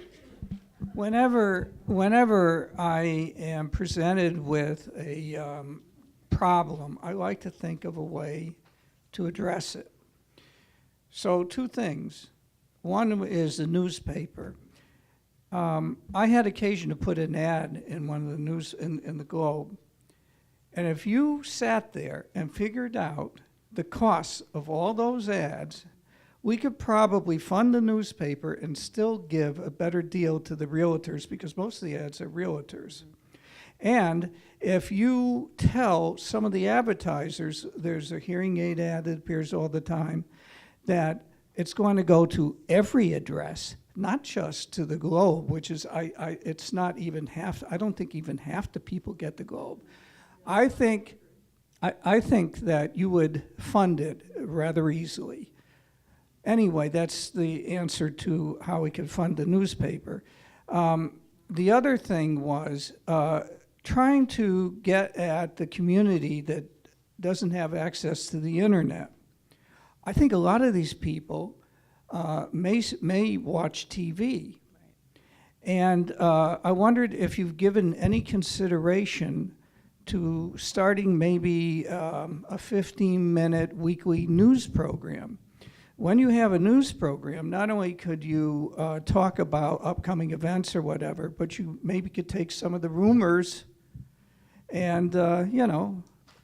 Whenever I am presented with a problem, I like to think of a way to address it. So 2 things. One is the newspaper. I had occasion to put an ad in one of the news in the Globe. And if you sat there and figured out the costs of all those ads, we could probably fund the newspaper and still give a better deal to the realtors, because most of the ads are realtors. And if you tell some of the advertisers, there's a hearing aid ad that appears all the time, that it's going to go to every address, not just to the Globe, which is, it's not even half, I don't think even half the people get the Globe. I think that you would fund it rather easily. Anyway, that's the answer to how we could fund the newspaper. The other thing was trying to get at the community that doesn't have access to the internet. I think a lot of these people may watch TV. And I wondered if you've given any consideration to starting maybe a 15-minute weekly news program. When you have a news program, not only could you talk about upcoming events or whatever, but you maybe could take some of the rumors and,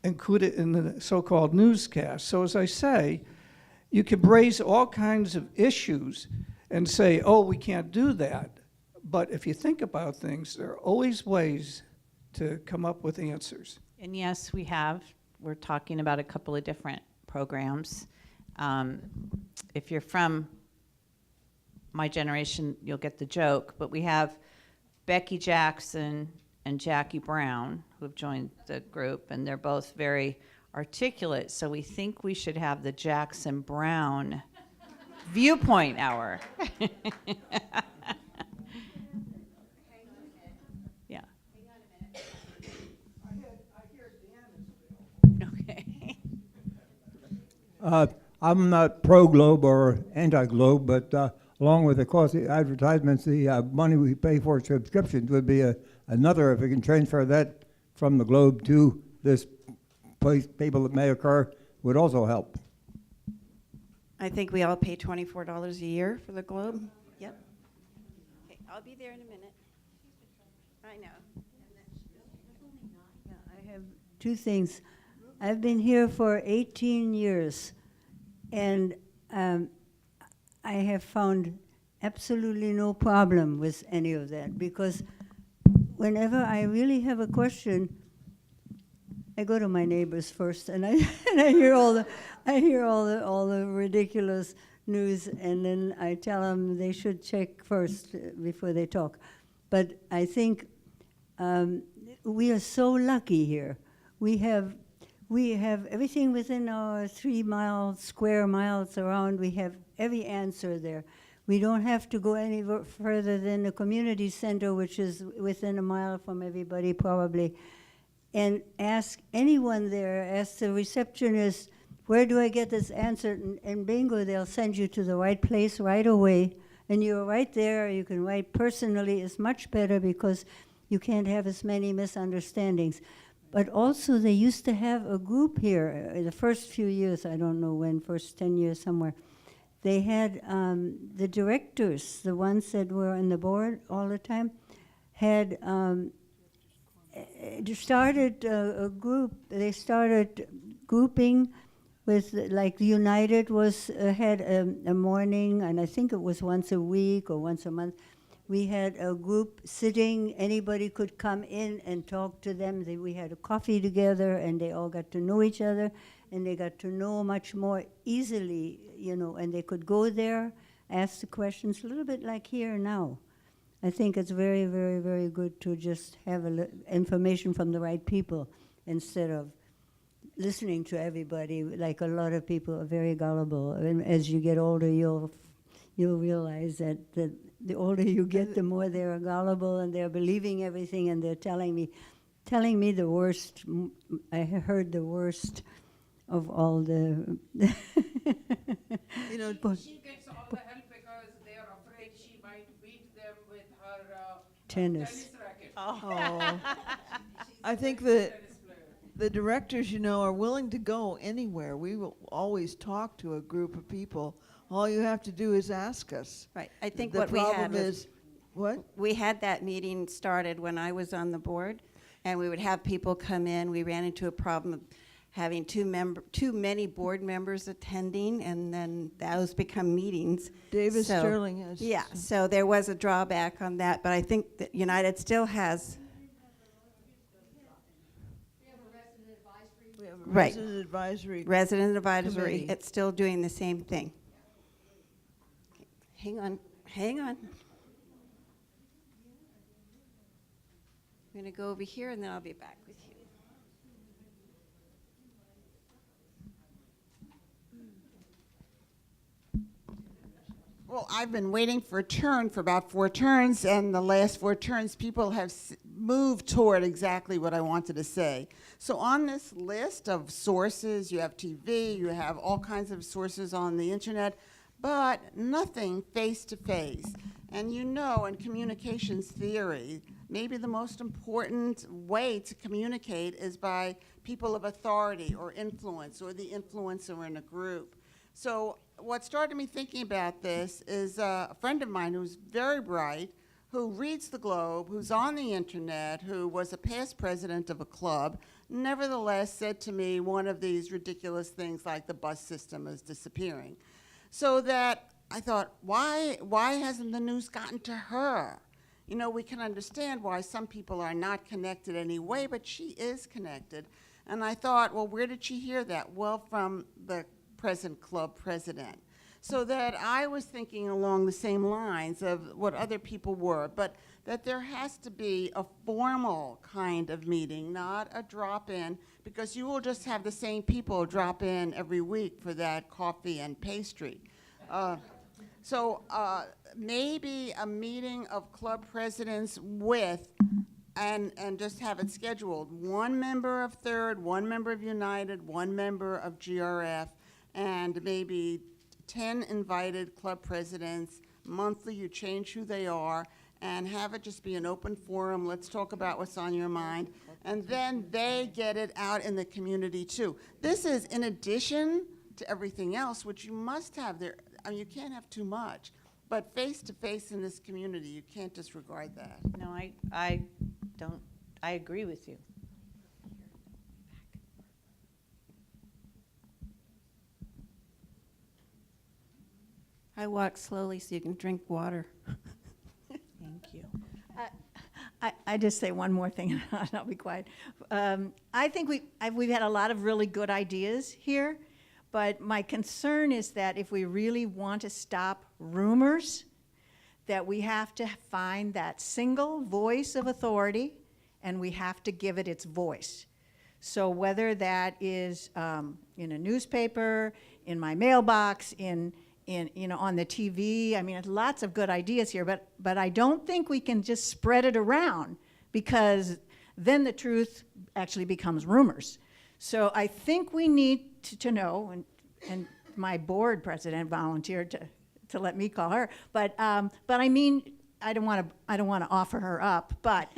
include it in the so-called newscast. So as I say, you could raise all kinds of issues and say, oh, we can't do that. But if you think about things, there are always ways to come up with answers. And yes, we're talking about a couple of different programs. If you're from my generation, you'll get the joke, but we have Becky Jackson and Jackie Brown who have joined the group, and they're both very articulate, so we think we should have the Jackson Brown viewpoint hour. Yeah. Okay. I'm not pro-Globe or anti-Globe, but along with the cost of advertisements, the money we pay for subscriptions would be another, if we can transfer that from the Globe to this place, people that may occur, would also help. I think we all pay $24 a year for the Globe. Yep. Okay, I'll be there in a minute. I know. Yeah, I have 2 things. I've been here for 18 years, and I have found absolutely no problem with any of that, because whenever I really have a question, I go to my neighbors first, and I hear all the ridiculous news, and then I tell them they should check first before they talk. But I think we are so lucky here. We have everything within our 3 square miles around. We have every answer there. We don't have to go any further than the community center, which is within a mile from everybody probably, and ask anyone there, ask the receptionist, where do I get this answer? And bingo, they'll send you to the right place right away. And you're right there. You can write personally. It's much better because you can't have as many misunderstandings. But also, they used to have a group here the first few years, I don't know when, first 10 years somewhere. They had the directors, the ones that were on the board all the time, had started a group. They started grouping with, like United had a morning, and I think it was once a week or once a month. We had a group sitting. Anybody could come in and talk to them. We had a coffee together, and they all got to know each other. and they got to know much more easily, you know, and they could go there, ask the questions, a little bit like here now. I think it's very, very, very good to just have information from the right people instead of listening to everybody. Like a lot of people are very gullible, and as you get older, you'll realize that the older you get, the more they're gullible and they're believing everything, and they're telling me the worst. I heard the worst of all the. You know, She gets all the help because they are afraid she might beat them with her tennis. racket. oh, I think that the directors, you know, are willing to go anywhere. We will always talk to a group of people. All you have to do is ask us. Right, I think The what we had problem was, is, what? we had that meeting started when I was on the board, and we would have people come in. We ran into a problem of having too many board members attending, and then those become meetings. David So, Sterling has. Yeah, so there was a drawback on that, but I think that United still has. We have a Right. resident advisory. Resident advisory, Committee. it's still doing the same thing. Hang on. I'm going to go over here, and then I'll be back with you. Well, I've been waiting for a turn for about 4 turns, and the last 4 turns, people have moved toward exactly what I wanted to say. So on this list of sources, you have TV, you have all kinds of sources on the internet, but nothing face-to-face. And you know, in communications theory, maybe the most important way to communicate is by people of authority or influence, or the influencer in a group. So what started me thinking about this is a friend of mine who's very bright, who reads the Globe, who's on the internet, who was a past president of a club, nevertheless said to me one of these ridiculous things like the bus system is disappearing. So that I thought, why hasn't the news gotten to her? You know, we can understand why some people are not connected anyway, but she is connected. And I thought, well, where did she hear that? Well, from the present club president. So that I was thinking along the same lines of what other people were, but that there has to be a formal kind of meeting, not a drop-in, because you will just have the same people drop in every week for that coffee and pastry. So maybe a meeting of club presidents with, and just have it scheduled, 1 member of Third, 1 member of United, 1 member of GRF, and maybe 10 invited club presidents. Monthly, you change who they are, and have it just be an open forum. Let's talk about what's on your mind. And then they get it out in the community too. This is in addition to everything else, which you must have there. I mean, you can't have too much, but face to face in this community, you can't disregard that. No, I don't, I agree with you. I walk slowly so you can drink water. Thank you. I just say one more thing, and I'll be quiet. I think we've had a lot of really good ideas here, but my concern is that if we really want to stop rumors, that we have to find that single voice of authority, and we have to give it its voice. So whether that is in a newspaper, in my mailbox, in on the TV. I mean, there's lots of good ideas here, but I don't think we can just spread it around, because then the truth actually becomes rumors. So I think we need to know, and my board president volunteered to let me call her, but I mean, I don't want to offer her up, but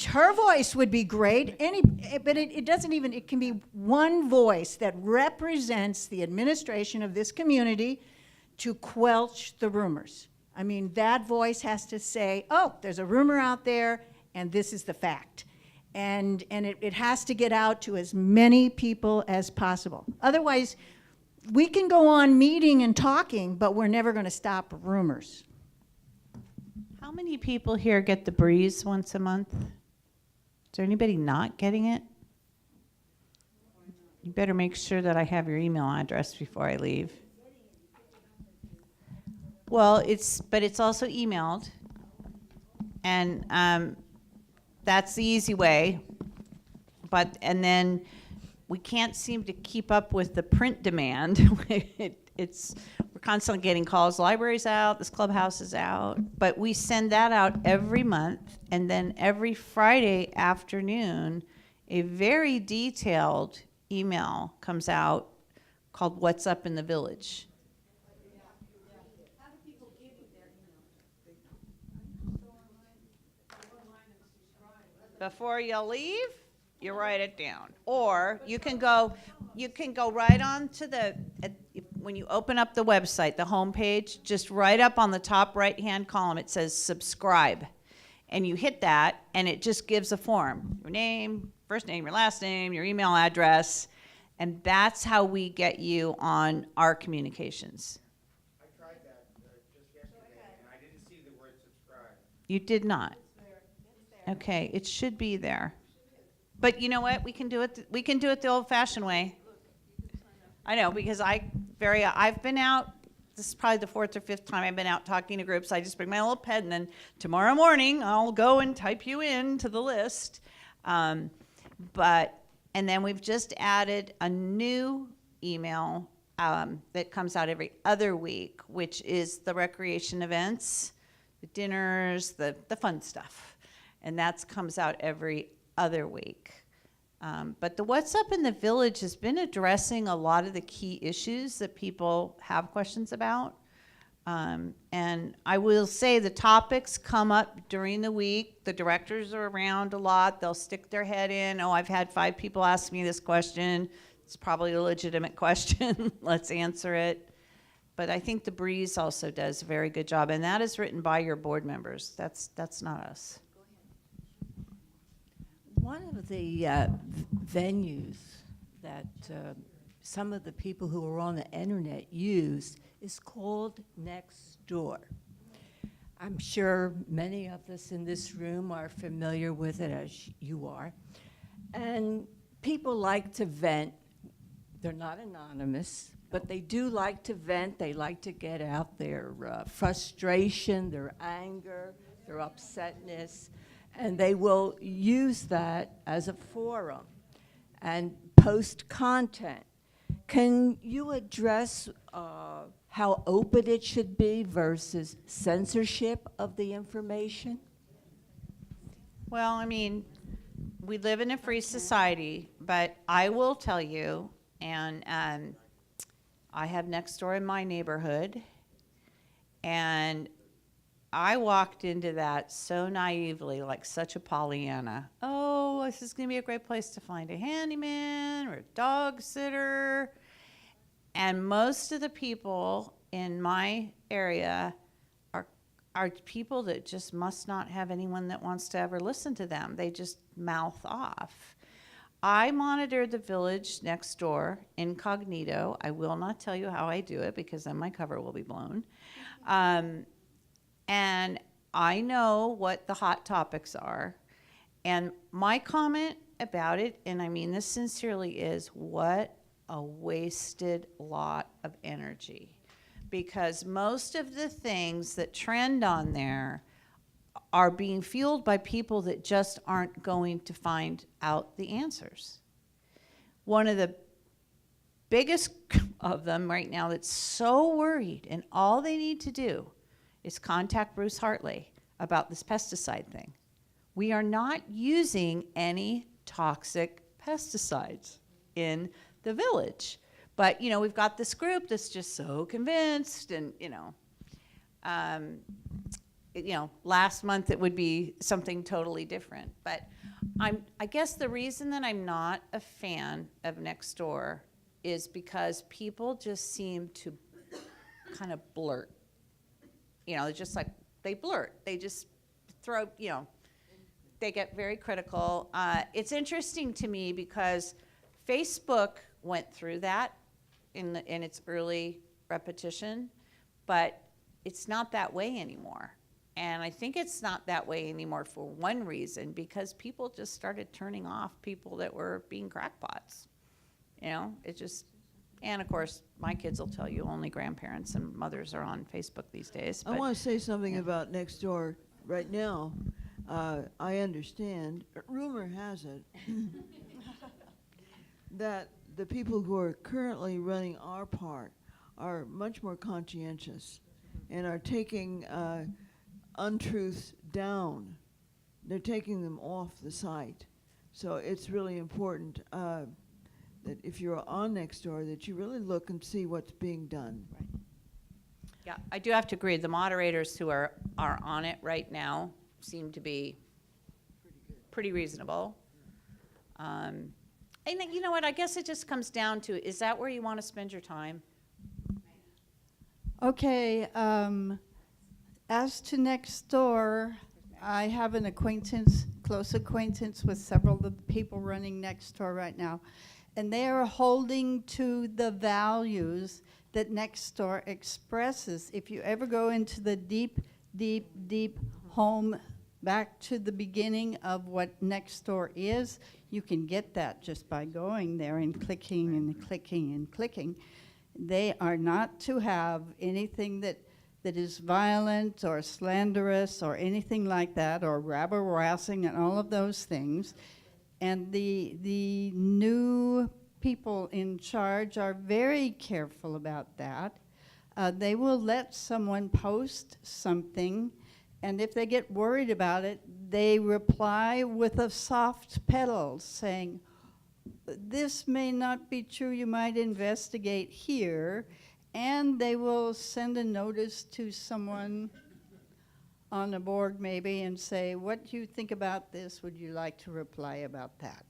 her voice would be great. But it doesn't even. It can be one voice that represents the administration of this community to quelch the rumors. I mean, that voice has to say, oh, there's a rumor out there, and this is the fact. And it has to get out to as many people as possible. Otherwise, we can go on meeting and talking, but we're never going to stop rumors. How many people here get the breeze once a month? Is there anybody not getting it? You better make sure that I have your email address before I leave. Well, but it's also emailed, and that's the easy way. And then we can't seem to keep up with the print demand. We're constantly getting calls, library's out, this clubhouse is out, but we send that out every month, and then every Friday afternoon, a very detailed email comes out called What's Up in the Village. Before you leave, you write it down. Or you can go right on to when you open up the website, the homepage, just right up on the top right-hand column, it says subscribe. And you hit that, and it just gives a form. Your name, first name, your last name, your email address, and that's how we get you on our communications. I tried that just yesterday, and I didn't see the word subscribe. You did not? Okay, it should be there. But you know what? We can do it the old-fashioned way. I know, because I've been out. This is probably the 4th or 5th time I've been out talking to groups. I just bring my little pen, and then tomorrow morning I'll go and type you in to the list. And then we've just added a new email that comes out every other week, which is the recreation events, the dinners, the fun stuff. And that comes out every other week. But the What's Up in the Village has been addressing a lot of the key issues that people have questions about. And I will say the topics come up during the week. The directors are around a lot. They'll stick their head in. Oh, I've had 5 people ask me this question. It's probably a legitimate question. Let's answer it. But I think the Breeze also does a very good job. And that is written by your board members. That's not us. One of the venues that some of the people who are on the internet use is called Nextdoor. I'm sure many of us in this room are familiar with it, as you are. And people like to vent. They're not anonymous, but they do like to vent. They like to get out their frustration, their anger, their upsetness. And they will use that as a forum and post content. Can you address how open it should be versus censorship of the information? Well, I mean, we live in a free society, but I will tell you, and I have Nextdoor in my neighborhood, and I walked into that so naively, like such a Pollyanna. Oh, this is going to be a great place to find a handyman or a dog sitter. And most of the people in my area are people that just must not have anyone that wants to ever listen to them. They just mouth off. I monitor the village next door incognito. I will not tell you how I do it because then my cover will be blown. And I know what the hot topics are. And my comment about it, and I mean this sincerely, is what a wasted lot of energy. Because most of the things that trend on there are being fueled by people that just aren't going to find out the answers. One of the biggest of them right now that's so worried, and all they need to do is contact Bruce Hartley about this pesticide thing. We are not using any toxic pesticides in the village. But, you know, we've got this group that's just so convinced, and, last month it would be something totally different. But I guess the reason that I'm not a fan of Nextdoor is because people just seem to kind of blurt. Just like they blurt. They just throw, they get very critical. It's interesting to me because Facebook went through that in its early repetition, but it's not that way anymore. And I think it's not that way anymore for one reason, because people just started turning off people that were being crackpots. You know, it just, and of course, my kids will tell you only grandparents and mothers are on Facebook these days. I But want to say something yeah. about next door right now. I understand, rumor has it, that the people who are currently running our park are much more conscientious and are taking untruths down. They're taking them off the site. So it's really important that if you're on Nextdoor, that you really look and see what's being done. Yeah, I do have to agree. The moderators who are on it right now seem to be pretty reasonable. And then, you know what? I guess it just comes down to, is that where you want to spend your time? Okay, as to next door, I have an acquaintance, close acquaintance with several of the people running next door right now, and they are holding to the values that next door expresses. If you ever go into the deep, deep, deep home, back to the beginning of what next door is, you can get that just by going there and clicking and clicking and clicking. They are not to have anything that is violent or slanderous or anything like that, or rabble-rousing and all of those things. And the new people in charge are very careful about that. They will let someone post something, and if they get worried about it, they reply with a soft pedal saying, this may not be true, you might investigate here, and they will send a notice to someone on the board maybe and say, what do you think about this? Would you like to reply about that?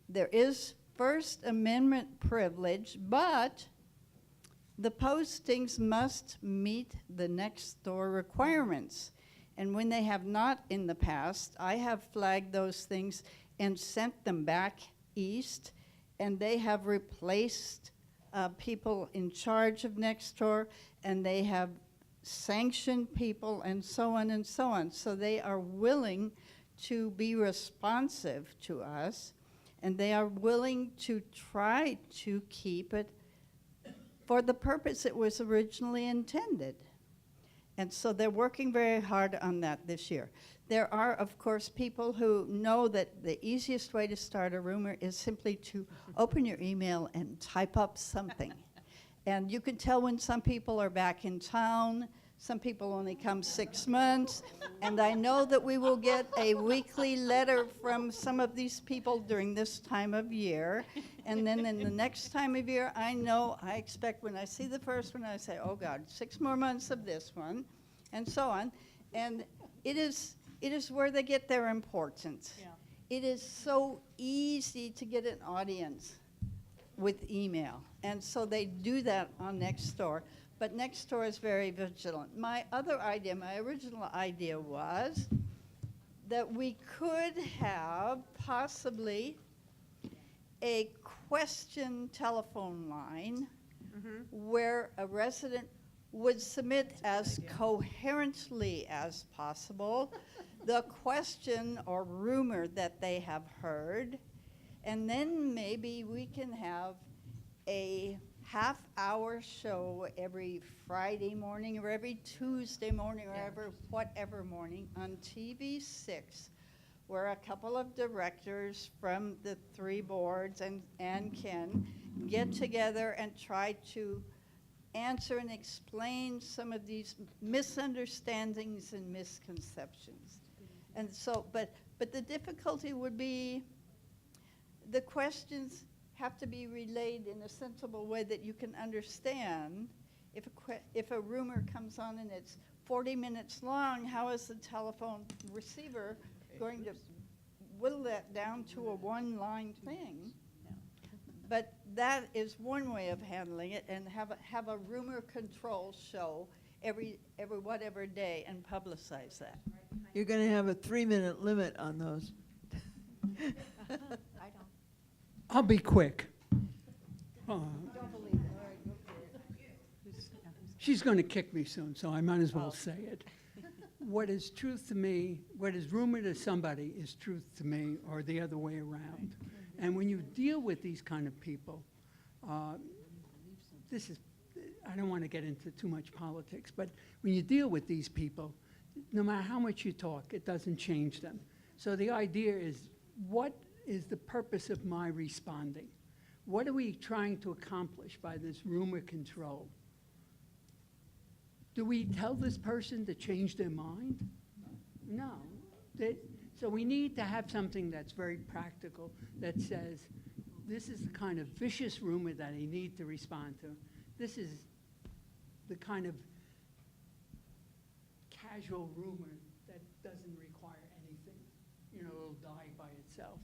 There is First Amendment privilege, but the postings must meet the next door requirements. And when they have not in the past, I have flagged those things and sent them back east, and they have replaced people in charge of Nextdoor, and they have sanctioned people, and so on and so on. So they are willing to be responsive to us, and they are willing to try to keep it for the purpose it was originally intended. And so they're working very hard on that this year. There are, of course, people who know that the easiest way to start a rumor is simply to open your email and type up something. And you can tell when some people are back in town, some people only come 6 months, and I know that we will get a weekly letter from some of these people during this time of year. And then in the next time of year, I expect when I see the first one, I say, oh God, 6 more months of this one, and so on. And it is where they get their importance. Yeah. It is so easy to get an audience with email. And so they do that on Nextdoor. But Nextdoor is very vigilant. My original idea was that we could have possibly a question telephone line where a resident would submit as coherently as possible the question or rumor that they have heard, and then maybe we can have a half-hour show every Friday morning or every Tuesday morning or whatever morning on TV6, where a couple of directors from the 3 boards and Ken get together and try to answer and explain some of these misunderstandings and misconceptions. And so, but the difficulty would be the questions have to be relayed in a sensible way that you can understand. If a rumor comes on and it's 40 minutes long, how is the telephone receiver going to whittle that down to a one-line thing? But that is one way of handling it, and have a rumor control show every whatever day and publicize that. You're going to have a 3-minute limit on those. I'll be quick. She's going to kick me soon, so I might as well say it. What is truth to me, what is rumor to somebody is truth to me, or the other way around. And when you deal with these kind of people, this is, I don't want to get into too much politics, but when you deal with these people, no matter how much you talk, it doesn't change them. So the idea is, what is the purpose of my responding? What are we trying to accomplish by this rumor control? Do we tell this person to change their mind? No. So we need to have something that's very practical that says, this is the kind of vicious rumor that I need to respond to. This is the kind of casual rumor that doesn't require anything. You know, it'll die by itself.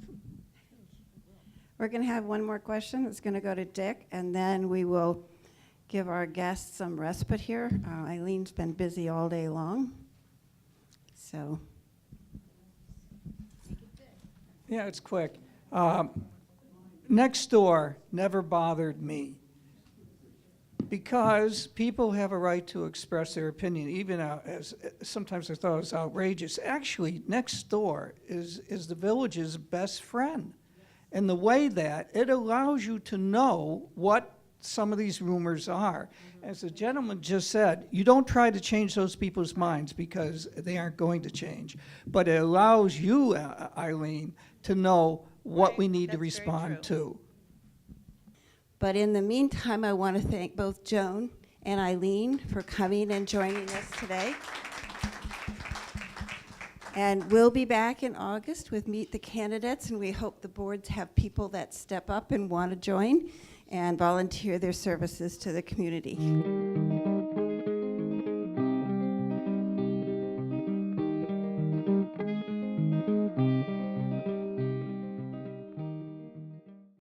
We're going to have one more question. It's going to go to Dick, and then we will give our guests some respite here. Eileen's been busy all day long. So. Yeah, it's quick. Next door never bothered me because people have a right to express their opinion, even as sometimes I thought it was outrageous. Actually, next door is the village's best friend. And the way that it allows you to know what some of these rumors are. As the gentleman just said, you don't try to change those people's minds because they aren't going to change. But it allows you, Eileen, to know what we need to respond to. But in the meantime, I want to thank both Joan and Eileen for coming and joining us today. And we'll be back in August with Meet the Candidates, and we hope the boards have people that step up and want to join and volunteer their services to the community.